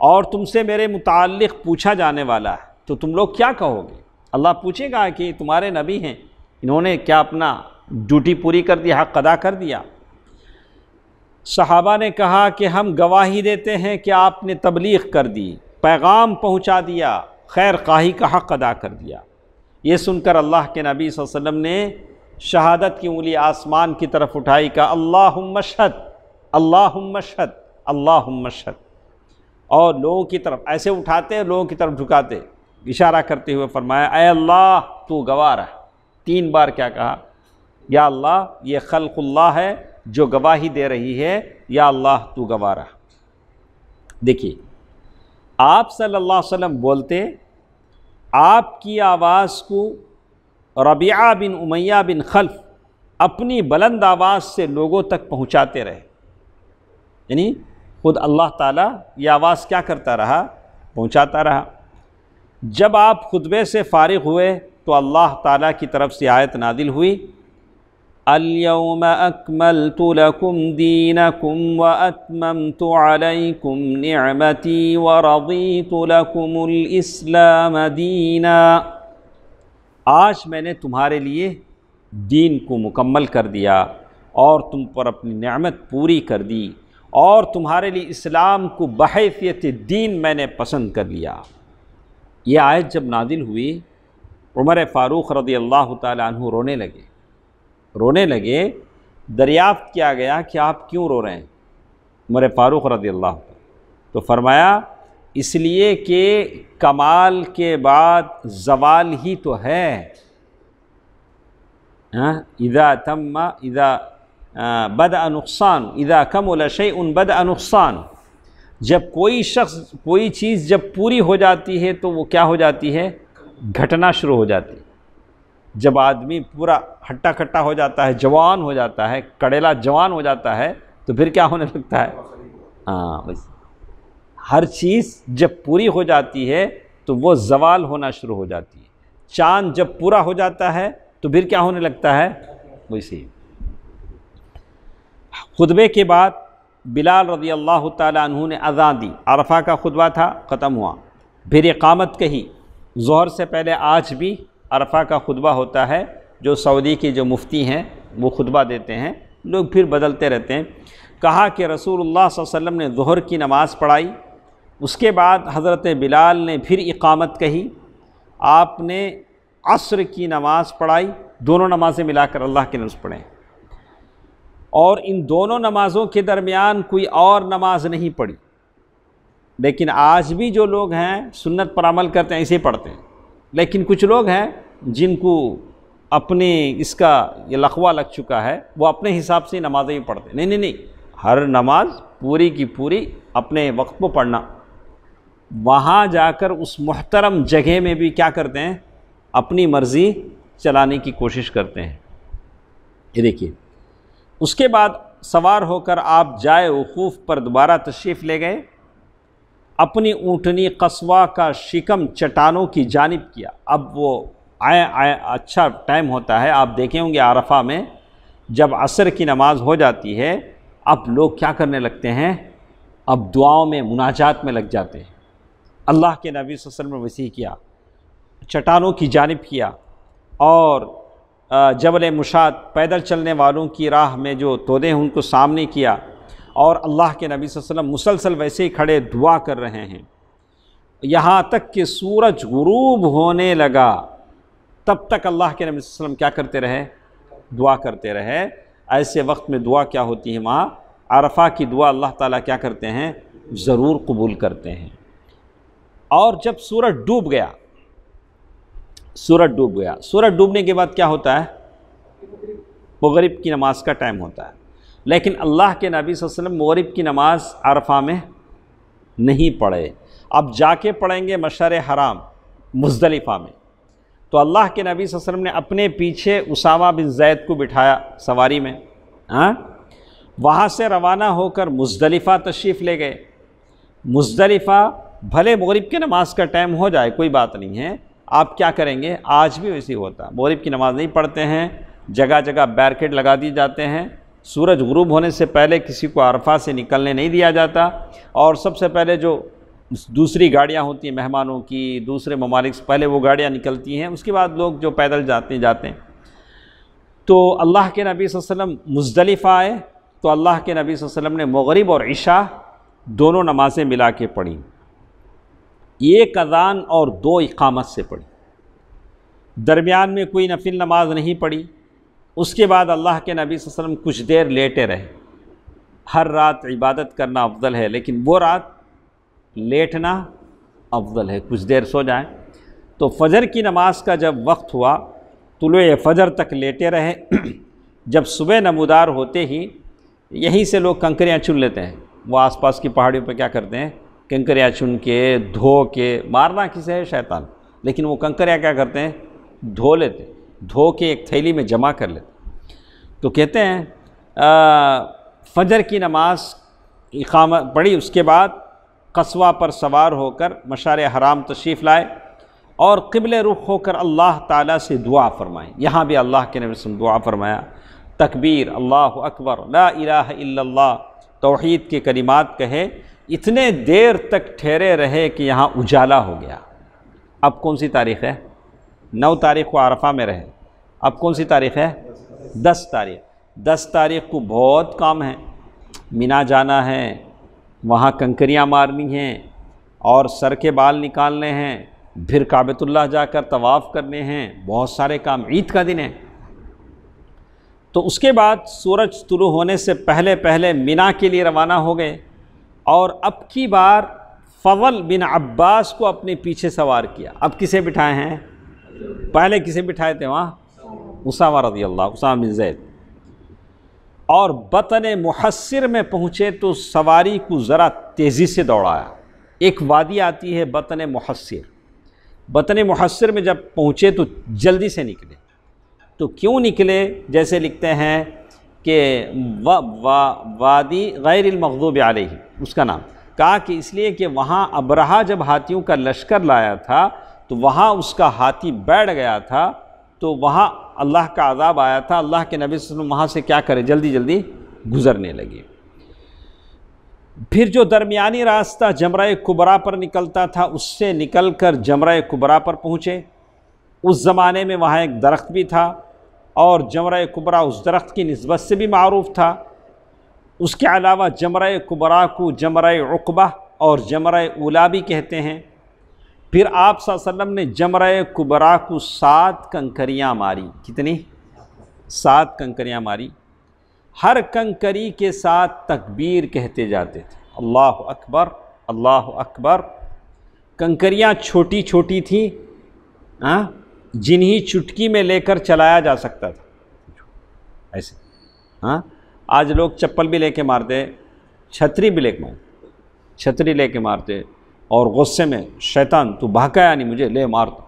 اور تم سے میرے متعلق پوچھا جانے والا ہے تو تم لوگ کیا کہو گے؟ اللہ پوچھے گا کہ تمہارے نبی ہیں، انہوں نے کیا اپنا ڈیوٹی پوری کر دی، حق ادا کر دیا؟ صحابہ نے کہا کہ ہم گواہی دیتے ہیں کہ آپ نے تبلیغ کر دی، پیغام پہنچا دیا، خیر خواہی کا حق ادا کر دیا۔ یہ سن کر اللہ کے نبی صلی اللہ علیہ وسلم نے شہادت کی انگلی آسمان کی طرف اٹھائی، کہا اللہم اشہد اللہم اشہد اللہم اشہد، اور لوگوں کی طرف ایسے اٹھاتے، لوگوں کی طرف جھکاتے، اشارہ کرتے ہوئے فرمایا اے اللہ تو گواہ ہے۔ 3 بار کیا کہا؟ یا اللہ یہ خلق اللہ ہے جو گواہی دے رہی ہے، یا اللہ تو گواہ رہا۔ دیکھیے آپ صلی اللہ علیہ وسلم بولتے، آپ کی آواز کو ربیعہ بن امیہ بن خلف اپنی بلند آواز سے لوگوں تک پہنچاتے رہے، یعنی خود اللہ تعالیٰ یہ آواز کیا کرتا رہا؟ پہنچاتا رہا۔ جب آپ خطبے سے فارغ ہوئے تو اللہ تعالیٰ کی طرف سے آیت نازل ہوئی، اليوم اکملت لکم دینکم واتممت علیکم نعمتی ورضیت لکم الاسلام دینا۔ آج میں نے تمہارے لیے دین کو مکمل کر دیا اور تم پر اپنی نعمت پوری کر دی، اور تمہارے لیے اسلام کو بحیثیت دین میں نے پسند کر لیا۔ یہ آیت جب نازل ہوئی، عمر فاروق رضی اللہ تعالیٰ عنہ رونے لگے۔ دریافت کیا گیا کہ آپ کیوں رو رہے ہیں عمر فاروق رضی اللہ عنہ؟ تو فرمایا اس لیے کہ کمال کے بعد زوال ہی تو ہے۔ اذا بدأ نقصان، اذا کمل شیء بدأ نقصان۔ جب کوئی چیز جب پوری ہو جاتی ہے تو وہ کیا ہو جاتی ہے؟ گھٹنا شروع ہو جاتی ہے۔ جب آدمی پورا ہٹا کٹا ہو جاتا ہے، جوان ہو جاتا ہے، کڑیلا جوان ہو جاتا ہے، تو پھر کیا ہونے لگتا ہے؟ بس ہر چیز جب پوری ہو جاتی ہے تو وہ زوال ہونا شروع ہو جاتی ہے۔ چاند جب پورا ہو جاتا ہے تو پھر کیا ہونے لگتا ہے؟ ویسے خطبے کے بعد بلال رضی اللہ تعالیٰ عنہ نے اذان دی، عرفہ کا خطبہ تھا، ختم ہوا، پھر اقامت کہی۔ ظہر سے پہلے آج بھی عرفہ کا خطبہ ہوتا ہے، جو سعودی کے جو مفتی ہیں وہ خطبہ دیتے ہیں، لوگ پھر بدلتے رہتے ہیں۔ کہا کہ رسول اللہ صلی اللہ علیہ وسلم نے ظہر کی نماز پڑھائی، اس کے بعد حضرت بلال نے پھر اقامت کہی، آپ نے عصر کی نماز پڑھائی، دونوں نمازیں ملا کر اللہ کی نماز پڑھیں، اور ان دونوں نمازوں کے درمیان کوئی اور نماز نہیں پڑھی۔ لیکن آج بھی جو لوگ ہیں سنت پر عمل کرتے ہیں، ایسے پڑھتے ہیں، لیکن کچھ لوگ ہیں جن کو اپنے اس کا یہ لقوہ لگ چکا ہے، وہ اپنے حساب سے نمازیں ہی پڑھتے ہیں۔ نہیں، ہر نماز پوری کی پوری اپنے وقت کو پڑھنا۔ وہاں جا کر اس محترم جگہ میں بھی کیا کرتے ہیں؟ اپنی مرضی چلانے کی کوشش کرتے ہیں۔ یہ دیکھیے، اس کے بعد سوار ہو کر آپ جائے وقوف پر دوبارہ تشریف لے گئے، اپنی اونٹنی قصوہ کا شکم چٹانوں کی جانب کیا۔ اب وہ اچھا ٹائم ہوتا ہے، آپ دیکھیں ہوں گے عرفہ میں جب عصر کی نماز ہو جاتی ہے، اب لوگ کیا کرنے لگتے ہیں؟ اب دعاؤں میں، مناجات میں لگ جاتے ہیں۔ اللہ کے نبی صلی اللہ علیہ وسلم نے وسیع کیا، چٹانوں کی جانب کیا، اور جبل مشاد پیدل چلنے والوں کی راہ میں جو تودے ہیں ان کو سامنے کیا، اور اللہ کے نبی صلی اللہ علیہ وسلم مسلسل ویسے ہی کھڑے دعا کر رہے ہیں، یہاں تک کہ سورج غروب ہونے لگا، تب تک اللہ کے نبی صلی اللہ علیہ وسلم کیا کرتے رہے؟ دعا کرتے رہے۔ ایسے وقت میں دعا کیا ہوتی ہے؟ وہاں عرفہ کی دعا اللہ تعالیٰ کیا کرتے ہیں؟ ضرور قبول کرتے ہیں۔ اور جب سورج ڈوب گیا، سورج ڈوبنے کے بعد کیا ہوتا ہے؟ مغرب کی نماز کا ٹائم ہوتا ہے، لیکن اللہ کے نبی صلی اللہ علیہ وسلم مغرب کی نماز عرفہ میں نہیں پڑھے، اب جا کے پڑھیں گے مشعر حرام مزدلفہ میں۔ تو اللہ کے نبی صلی اللہ علیہ وسلم نے اپنے پیچھے اسامہ بن زید کو بٹھایا سواری میں، وہاں سے روانہ ہو کر مزدلفہ تشریف لے گئے۔ مزدلفہ بھلے مغرب کی نماز کا ٹائم ہو جائے، کوئی بات نہیں ہے، آپ کیا کریں گے؟ آج بھی ویسے ہی ہوتا ہے، مغرب کی نماز نہیں پڑھتے ہیں، جگہ جگہ بیریکیڈ لگا دی جاتے ہیں، سورج غروب ہونے سے پہلے کسی کو عرفہ سے نکلنے نہیں دیا جاتا، اور سب سے پہلے جو دوسری گاڑیاں ہوتی ہیں مہمانوں کی، دوسرے ممالک سے پہلے وہ گاڑیاں نکلتی ہیں، اس کے بعد لوگ جو پیدل جاتے ہیں۔ تو اللہ کے نبی صلی اللہ علیہ وسلم مزدلفہ آئے تو اللہ کے نبی صلی اللہ علیہ وسلم نے مغرب اور عشاء دونوں نمازیں ملا کے پڑھی، ایک اذان اور 2 اقامت سے پڑھی، درمیان میں کوئی نفل نماز نہیں پڑھی۔ اس کے بعد اللہ کے نبی صلی اللہ علیہ وسلم کچھ دیر لیٹے رہے۔ ہر رات عبادت کرنا افضل ہے، لیکن وہ رات لیٹنا افضل ہے، کچھ دیر سو جائیں۔ تو فجر کی نماز کا جب وقت ہوا، طلوع فجر تک لیٹے رہے۔ جب صبح نمودار ہوتے ہی یہیں سے لوگ کنکریاں چن لیتے ہیں، وہ آس پاس کی پہاڑیوں پہ کیا کرتے ہیں؟ کنکریاں چن کے، دھو کے، مارنا کسے ہے؟ شیطان، لیکن وہ کنکریاں کیا کرتے ہیں؟ دھو لیتے، دھو کے ایک تھیلی میں جمع کر لیتے۔ تو کہتے ہیں فجر کی نماز اقامت پڑھی، اس کے بعد قصوہ پر سوار ہو کر مشعر حرام تشریف لائے اور قبلے رخ ہو کر اللہ تعالیٰ سے دعا فرمائیں۔ یہاں بھی اللہ کے نبی صلی اللہ علیہ وسلم دعا فرمایا، تکبیر، اللہ اکبر، لا الہ الا اللہ، توحید کے کلمات کہے، اتنے دیر تک ٹھہرے رہے کہ یہاں اجالا ہو گیا۔ اب کون سی تاریخ ہے؟ 9 تاریخ کو عرفہ میں رہے، اب کون سی تاریخ ہے؟ 10 تاریخ۔ 10 تاریخ کو بہت کام ہے، مینا جانا ہے، وہاں کنکریاں مارنی ہیں اور سر کے بال نکالنے ہیں، پھر کعبۃ اللہ جا کر طواف کرنے ہیں، بہت سارے کام، عید کا دن ہے۔ تو اس کے بعد سورج طلوع ہونے سے پہلے پہلے مینا کے لیے روانہ ہو گئے، اور اب کی بار فضل بن عباس کو اپنے پیچھے سوار کیا۔ اب کسے بٹھائے ہیں؟ پہلے کسے بٹھائے تھے وہاں؟ اسامہ رضی اللہ، اسامہ بن زید۔ اور بطن محصر میں پہنچے تو سواری کو ذرا تیزی سے دوڑایا۔ ایک وادی آتی ہے بطن محصر، بطن محصر میں جب پہنچے تو جلدی سے نکلے۔ تو کیوں نکلے؟ جیسے لکھتے ہیں کہ وادی غیر المغضوب علیہ، اس کا نام کہا کہ اس لیے کہ وہاں ابرہہ جب ہاتھیوں کا لشکر لایا تھا تو وہاں اس کا ہاتھی بیٹھ گیا تھا، تو وہاں اللہ کا عذاب آیا تھا۔ اللہ کے نبی صلی اللہ علیہ وسلم وہاں سے کیا کرے؟ جلدی جلدی گزرنے لگے۔ پھر جو درمیانی راستہ جمرہ کبریٰ پر نکلتا تھا، اس سے نکل کر جمرہ کبریٰ پر پہنچے۔ اس زمانے میں وہاں ایک درخت بھی تھا، اور جمرہ کبریٰ اس درخت کی نسبت سے بھی معروف تھا۔ اس کے علاوہ جمرہ کبریٰ کو جمرہ عقبہ اور جمرہ اولیٰ بھی کہتے ہیں۔ پھر آپ صلی اللہ علیہ وسلم نے جمرہ کبریٰ کو 7 کنکریاں ماری۔ کتنی؟ 7 کنکریاں ماری۔ ہر کنکری کے ساتھ تکبیر کہتے جاتے تھے، اللہ اکبر، اللہ اکبر۔ کنکریاں چھوٹی چھوٹی تھیں، جنہی چٹکی میں لے کر چلایا جا سکتا تھا، ایسے۔ آج لوگ چپل بھی لے کے مارتے، چھتری بھی لے کے مارتے، چھتری لے کے مارتے، اور غصے میں شیطان تو بھاگا نہیں مجھے لے مار دو،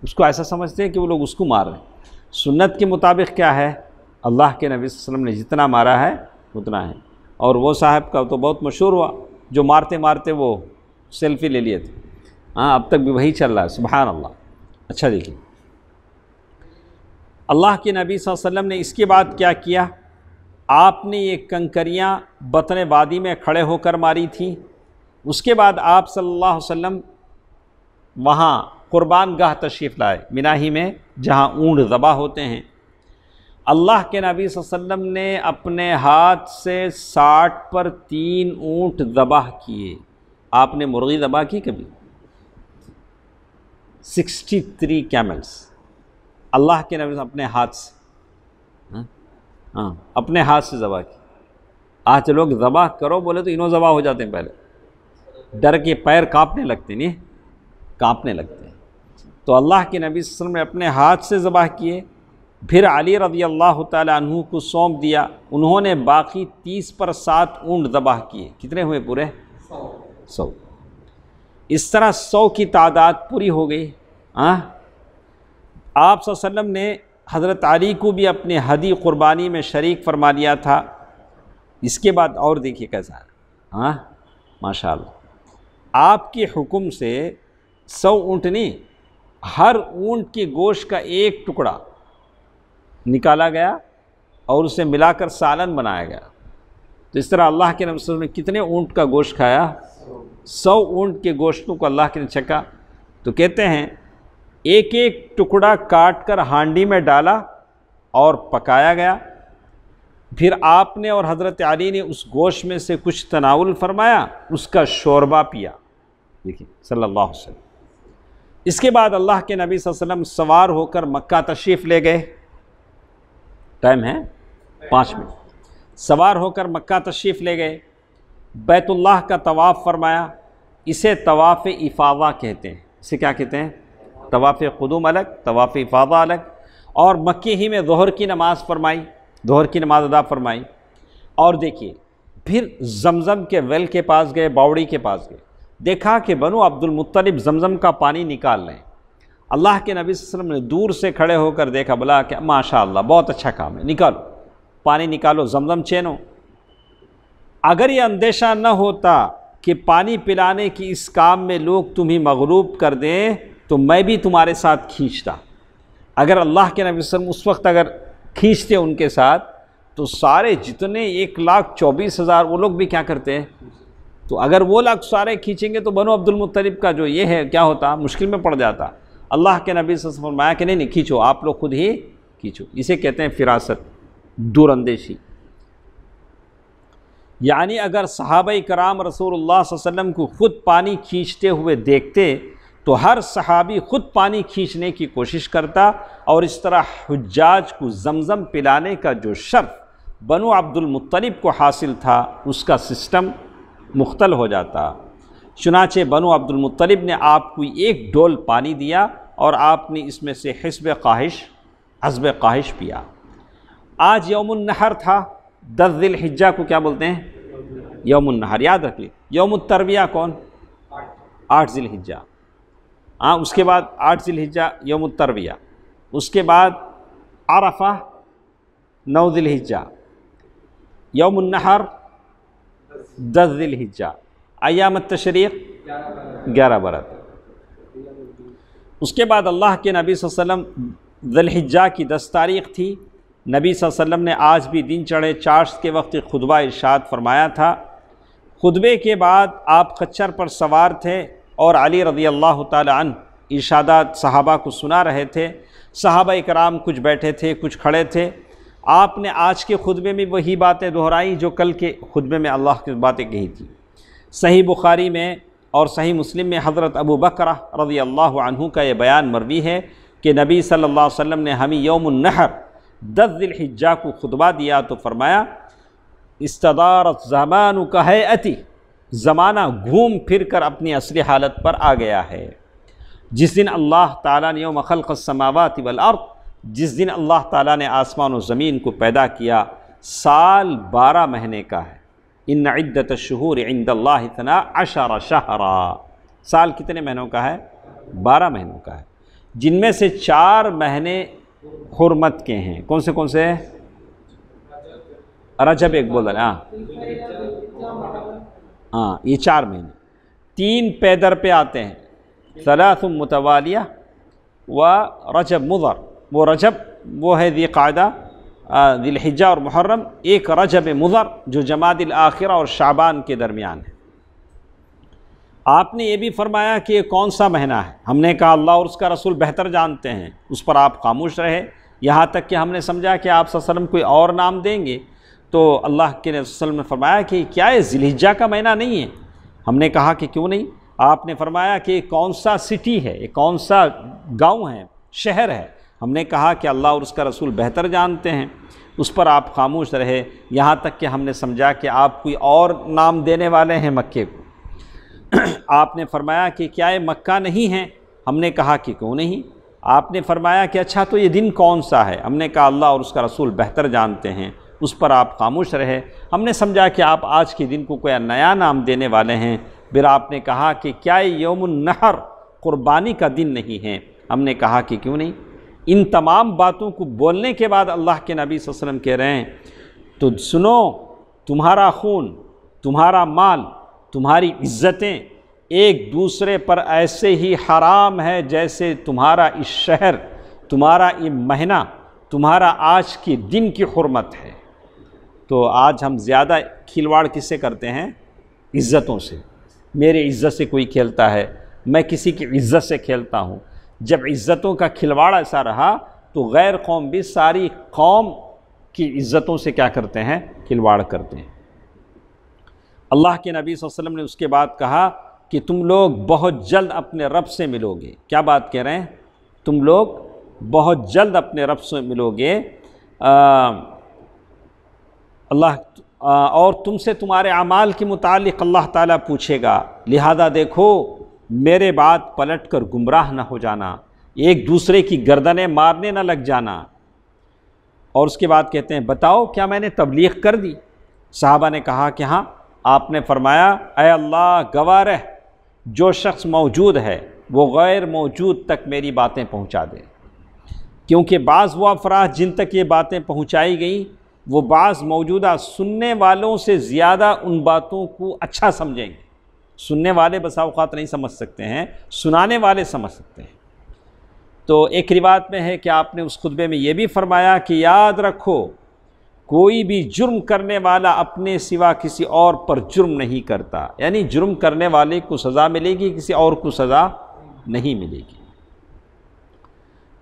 اس کو ایسا سمجھتے ہیں کہ وہ لوگ اس کو مار رہے ہیں۔ سنت کے مطابق کیا ہے؟ اللہ کے نبی صلی اللہ علیہ وسلم نے جتنا مارا ہے اتنا ہے۔ اور وہ صاحب کا تو بہت مشہور ہوا، جو مارتے مارتے وہ سیلفی لے لیے تھے، اب تک بھی وہی چل رہا ہے، سبحان اللہ۔ اچھا دیکھیے، اللہ کے نبی صلی اللہ علیہ وسلم نے اس کے بعد کیا کیا؟ آپ نے یہ کنکریاں بطن وادی میں کھڑے ہو کر ماری تھیں۔ اس کے بعد آپ صلی اللہ علیہ وسلم وہاں قربان گاہ تشریف لائے، مینا ہی میں، جہاں اونٹ ذبح ہوتے ہیں۔ اللہ کے نبی صلی اللہ علیہ وسلم نے اپنے ہاتھ سے 60 پر 3 اونٹ ذبح کیے۔ آپ نے مرغی ذبح کی کبھی؟ 63 کیملز اللہ کے نبی اپنے ہاتھ سے، اپنے ہاتھ سے ذبح کی۔ آج لوگ ذبح کرو بولے تو انہوں ذبح ہو جاتے ہیں، پہلے ڈر کے پیر کانپنے لگتے، نہیں کانپنے لگتے ہیں۔ تو اللہ کے نبی صلی اللہ علیہ وسلم نے اپنے ہاتھ سے ذبح کیے۔ پھر علی رضی اللہ تعالی عنہ کو سونپ دیا، انہوں نے باقی 30 پر 7 اونٹ ذبح کیے۔ کتنے ہوئے پورے؟ 100۔ اس طرح 100 کی تعداد پوری ہو گئی۔ آپ صلی اللہ علیہ وسلم نے حضرت علی کو بھی اپنے ہدی قربانی میں شریک فرما لیا تھا۔ اس کے بعد اور دیکھیے کیسا ہے، ماشاء اللہ، آپ کے حکم سے 100 اونٹ نہیں، ہر اونٹ کے گوشت کا ایک ٹکڑا نکالا گیا اور اسے ملا کر سالن بنایا گیا۔ تو اس طرح اللہ کے نبی صلی اللہ علیہ وسلم نے کتنے اونٹ کا گوشت کھایا؟ 100 اونٹ کے گوشتوں کو اللہ کے نے چکھا۔ تو کہتے ہیں ایک ایک ٹکڑا کاٹ کر ہانڈی میں ڈالا اور پکایا گیا۔ پھر آپ نے اور حضرت علی نے اس گوشت میں سے کچھ تناول فرمایا، اس کا شوربہ پیا، دیکھیں صلی اللہ علیہ وسلم۔ اس کے بعد اللہ کے نبی صلی اللہ علیہ وسلم سوار ہو کر مکہ تشریف لے گئے۔ ٹائم ہے 5 منٹ۔ سوار ہو کر مکہ تشریف لے گئے، بیت اللہ کا طواف فرمایا۔ اسے طواف افاضہ کہتے ہیں۔ اسے کیا کہتے ہیں؟ طواف قدوم الگ، طواف افاضہ الگ۔ اور مکے ہی میں ظہر کی نماز فرمائی، ظہر کی نماز ادا فرمائی۔ اور دیکھیے پھر زمزم کے ویل کے پاس گئے، باوڑی کے پاس گئے، دیکھا کہ بنو عبد المطلب زمزم کا پانی نکال رہے ہیں۔ اللہ کے نبی صلی اللہ علیہ وسلم نے دور سے کھڑے ہو کر دیکھا، بولا کہ ماشاءاللہ بہت اچھا کام ہے، نکالو پانی، نکالو زمزم چینو۔ اگر یہ اندیشہ نہ ہوتا کہ پانی پلانے کی اس کام میں لوگ تمہیں مغلوب کر دیں تو میں بھی تمہارے ساتھ کھینچتا۔ اگر اللہ کے نبی صلی اللہ علیہ وسلم اس وقت اگر کھینچتے ان کے ساتھ تو سارے جتنے 1,24,000 وہ لوگ بھی کیا کرتے ہیں؟ تو اگر وہ لوگ سارے کھینچیں گے تو بنو عبد المطلب کا جو یہ ہے کیا ہوتا، مشکل میں پڑ جاتا۔ اللہ کے نبی صلی اللہ علیہ وسلم فرمایا کہ نہیں کھینچو، آپ لوگ خود ہی کھینچو۔ اسے کہتے ہیں فراست، دور اندیشی۔ یعنی اگر صحابہ کرام رسول اللہ صلی اللہ علیہ وسلم کو خود پانی کھینچتے ہوئے دیکھتے تو ہر صحابی خود پانی کھینچنے کی کوشش کرتا، اور اس طرح حجاج کو زمزم پلانے کا جو شرف بنو عبد المطلب کو حاصل تھا اس کا سسٹم مختل ہو جاتا۔ چنانچہ بنو عبد المطلب نے آپ کو ایک ڈول پانی دیا اور آپ نے اس میں سے حسب قاہش پیا۔ آج یوم النحر تھا، 10 ذی الحجہ کو کیا بولتے ہیں؟ یوم النحر، یاد رکھ لی۔ یوم الترویہ کون؟ 8 ذی الحجہ۔ اس کے بعد 8 ذی الحجہ یوم الترویہ، اس کے بعد عرفہ 9 ذی الحجہ، یوم النحر 10 ذی الحجہ، ایام التشریق 11 برات۔ اس کے بعد اللہ کے نبی صلی اللہ علیہ وسلم ذی الحجہ کی 10 تاریخ تھی، نبی صلی اللہ علیہ وسلم نے آج بھی دن چڑھے چاشت کے وقت خطبہ ارشاد فرمایا تھا۔ خطبے کے بعد آپ خچر پر سوار تھے اور علی رضی اللہ تعالی عنہ ارشادات صحابہ کو سنا رہے تھے۔ صحابہ کرام کچھ بیٹھے تھے، کچھ کھڑے تھے۔ آپ نے آج کے خطبے میں وہی باتیں دہرائیں جو کل کے خطبے میں اللہ کی باتیں کہی تھی۔ صحیح بخاری میں اور صحیح مسلم میں حضرت ابو بکرہ رضی اللہ عنہ کا یہ بیان مروی ہے کہ نبی صلی اللہ علیہ وسلم نے ہمیں یوم النحر 10 ذی الحجہ کو خطبہ دیا تو فرمایا استدارت زمان کہیئتی، زمانہ گھوم پھر کر اپنی اصلی حالت پر آ گیا ہے۔ جس دن اللہ تعالیٰ نے یوم خلق السماوات والارض، جس دن اللہ تعالیٰ نے آسمان و زمین کو پیدا کیا، سال 12 مہینے کا ہے۔ ان عدت الشہور عند اللہ 12 شہرا، سال کتنے مہینوں کا ہے؟ 12 مہینوں کا ہے، جن میں سے 4 مہینے حرمت کے ہیں۔ کون سے؟ رجب ایک بول رہے ہیں، ہاں یہ 4 مہینے، 3 پیدر پہ آتے ہیں، 3 متوالیہ و رجب مضر۔ وہ رجب وہ ہے ذی قعدہ، ذی الحجہ اور محرم، ایک رجب مضر جو جمادی الاخرہ اور شعبان کے درمیان ہے۔ آپ نے یہ بھی فرمایا کہ یہ کون سا مہینہ ہے؟ ہم نے کہا اللہ اور اس کا رسول بہتر جانتے ہیں۔ اس پر آپ خاموش رہے، یہاں تک کہ ہم نے سمجھا کہ آپ صلی اللہ علیہ وسلم کوئی اور نام دیں گے، تو اللہ کے نبی صلی اللہ علیہ وسلم نے فرمایا کہ کیا یہ ذی الحجہ کا مہینہ نہیں ہے؟ ہم نے کہا کہ کیوں نہیں؟ آپ نے فرمایا کہ یہ کون سا سٹی ہے، یہ کون سا گاؤں ہے، شہر ہے؟ ہم نے کہا کہ اللہ اور اس کا رسول بہتر جانتے ہیں۔ اس پر آپ خاموش رہے، یہاں تک کہ ہم نے سمجھا کہ آپ کوئی اور نام دینے والے ہیں مکے کو۔ آپ نے فرمایا کہ کیا یہ مکہ نہیں ہے؟ ہم نے کہا کہ کیوں نہیں؟ آپ نے فرمایا کہ اچھا تو یہ دن کون سا ہے؟ ہم نے کہا اللہ اور اس کا رسول بہتر جانتے ہیں۔ اس پر آپ خاموش رہے، ہم نے سمجھا کہ آپ آج کے دن کو کوئی نیا نام دینے والے ہیں۔ پھر آپ نے کہا کہ کیا یہ یوم النحر قربانی کا دن نہیں ہے؟ ہم نے کہا کہ کیوں نہیں؟ ان تمام باتوں کو بولنے کے بعد اللہ کے نبی صلی اللہ علیہ وسلم کہہ رہے ہیں تو سنو، تمہارا خون، تمہارا مال، تمہاری عزتیں ایک دوسرے پر ایسے ہی حرام ہے جیسے تمہارا اس شہر، تمہارا یہ مہینہ، تمہارا آج کے دن کی حرمت ہے۔ تو آج ہم زیادہ کھلواڑ کس سے کرتے ہیں؟ عزتوں سے۔ میرے عزت سے کوئی کھیلتا ہے، میں کسی کی عزت سے کھیلتا ہوں۔ جب عزتوں کا کھلواڑ ایسا رہا تو غیر قوم بھی ساری قوم کی عزتوں سے کیا کرتے ہیں؟ کھلواڑ کرتے ہیں۔ اللہ کے نبی صلی اللہ علیہ وسلم نے اس کے بعد کہا کہ تم لوگ بہت جلد اپنے رب سے ملو گے۔ کیا بات کہہ رہے ہیں؟ تم لوگ بہت جلد اپنے رب سے ملو گے، اور تم سے تمہارے اعمال کے متعلق اللہ تعالیٰ پوچھے گا، لہذا دیکھو میرے بعد پلٹ کر گمراہ نہ ہو جانا، ایک دوسرے کی گردنیں مارنے نہ لگ جانا۔ اور اس کے بعد کہتے ہیں بتاؤ کیا میں نے تبلیغ کر دی؟ صحابہ نے کہا کہ ہاں۔ آپ نے فرمایا اے اللہ گواہ رہ، جو شخص موجود ہے وہ غیر موجود تک میری باتیں پہنچا دے، کیونکہ بعض وہ افراد جن تک یہ باتیں پہنچائی گئیں وہ بعض موجودہ سننے والوں سے زیادہ ان باتوں کو اچھا سمجھیں گے۔ سننے والے بسا اوقات نہیں سمجھ سکتے ہیں، سنانے والے سمجھ سکتے ہیں۔ تو ایک روایت میں ہے کہ آپ نے اس خطبے میں یہ بھی فرمایا کہ یاد رکھو کوئی بھی جرم کرنے والا اپنے سوا کسی اور پر جرم نہیں کرتا، یعنی جرم کرنے والے کو سزا ملے گی، کسی اور کو سزا نہیں ملے گی۔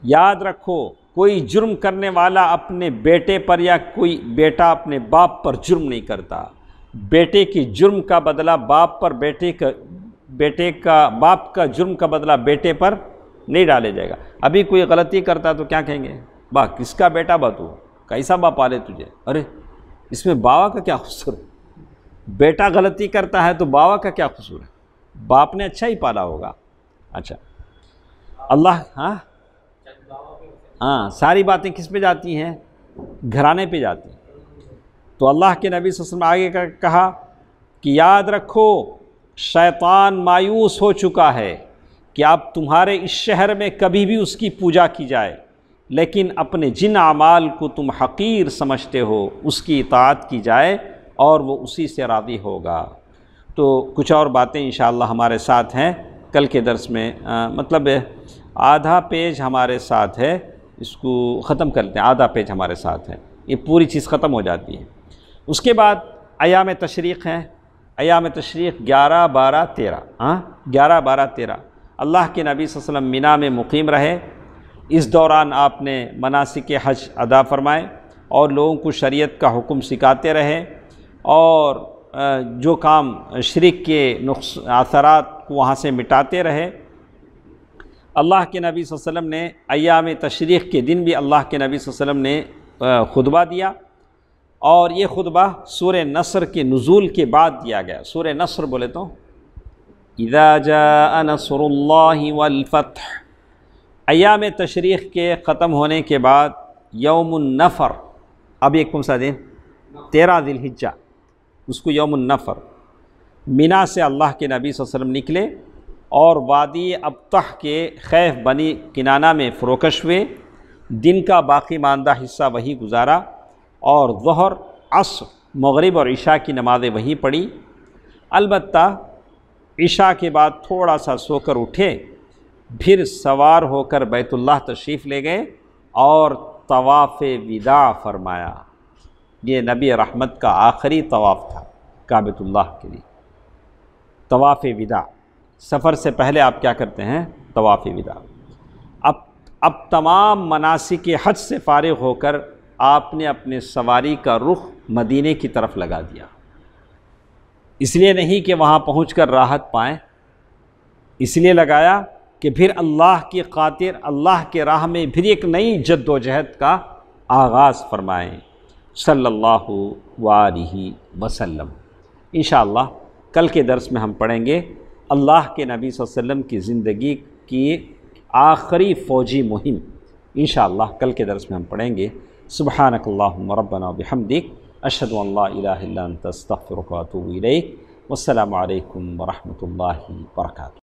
یاد رکھو کوئی جرم کرنے والا اپنے بیٹے پر یا کوئی بیٹا اپنے باپ پر جرم نہیں کرتا، بیٹے کے جرم کا بدلہ باپ پر، باپ کا جرم کا بدلہ بیٹے پر نہیں ڈالے جائے گا۔ ابھی کوئی غلطی کرتا تو کیا کہیں گے؟ کس کا بیٹا تو کیسا باپ پالے تجھے؟ ارے اس میں باوا کا کیا قصور ہے؟ بیٹا غلطی کرتا ہے تو باوا کا کیا قصور ہے؟ باپ نے اچھا ہی پالا ہوگا۔ اچھا اللہ ساری باتیں کس پہ جاتی ہیں؟ گھرانے پہ جاتی ہیں۔ تو اللہ کے نبی صلی اللہ علیہ وسلم آگے کہا کہ یاد رکھو شیطان مایوس ہو چکا ہے کہ اب تمہارے اس شہر میں کبھی بھی اس کی پوجا کی جائے، لیکن اپنے جن اعمال کو تم حقیر سمجھتے ہو اس کی اطاعت کی جائے اور وہ اسی سے راضی ہوگا۔ تو کچھ اور باتیں انشاءاللہ ہمارے ساتھ ہیں کل کے درس میں، مطلب آدھا پیج ہمارے ساتھ ہے، اس کو ختم کرتے ہیں، آدھا پیج ہمارے ساتھ ہے، یہ پوری چیز ختم ہو جاتی ہے۔ اس کے بعد ایام تشریق ہیں، ایام تشریق 11، 12، 13، 11، 12، 13 اللہ کے نبی صلی اللہ علیہ وسلم مینا میں مقیم رہے۔ اس دوران آپ نے مناسک حج ادا فرمائے اور لوگوں کو شریعت کا حکم سکھاتے رہے، اور جو کام شرک کے اثرات کو وہاں سے مٹاتے رہے۔ اللہ کے نبی صلی اللہ علیہ وسلم نے ایام تشریق کے دن بھی اللہ کے نبی صلی اللہ علیہ وسلم نے خطبہ دیا، اور یہ خطبہ سورہ نصر کے نزول کے بعد دیا گیا۔ سورہ نصر بولے تو اذا جاء نصر اللہ والفتح، ایام تشریق کے ختم ہونے کے بعد یوم النفر، اب ایک کون سا دن؟ 13 ذی الحجہ، اس کو یوم النفر، مینا سے اللہ کے نبی صلی اللہ علیہ وسلم نکلے اور وادی ابطح کے خیف بنی کنانہ میں فروکش ہوئے۔ دن کا باقی ماندہ حصہ وہی گزارا، اور ظہر، عصر، مغرب اور عشاء کی نمازیں وہی پڑھی۔ البتہ عشاء کے بعد تھوڑا سا سو کر اٹھے، پھر سوار ہو کر بیت اللہ تشریف لے گئے اور طواف وداع فرمایا۔ یہ نبی رحمت کا آخری طواف تھا کعبۃ اللہ کے لیے، طواف وداع۔ سفر سے پہلے آپ کیا کرتے ہیں؟ طواف وداع۔ اب تمام مناسک حج سے فارغ ہو کر آپ نے اپنے سواری کا رخ مدینے کی طرف لگا دیا، اس لیے نہیں کہ وہاں پہنچ کر راحت پائیں، اس لیے لگایا کہ پھر اللہ کی خاطر اللہ کے راہ میں پھر ایک نئی جد و جہد کا آغاز فرمائیں صلی اللہ علیہ وسلم۔ انشاءاللہ کل کے درس میں ہم پڑھیں گے اللہ کے نبی صلی اللہ علیہ وسلم کی زندگی کی آخری فوجی مہم، انشاءاللہ کل کے درس میں ہم پڑھیں گے۔ سبحانک اللہم ربنا وبحمدک، اشہد ان لا الہ الا انت استغفرک واتوب الیک، والسلام علیکم ورحمۃ اللہ وبرکاتہ۔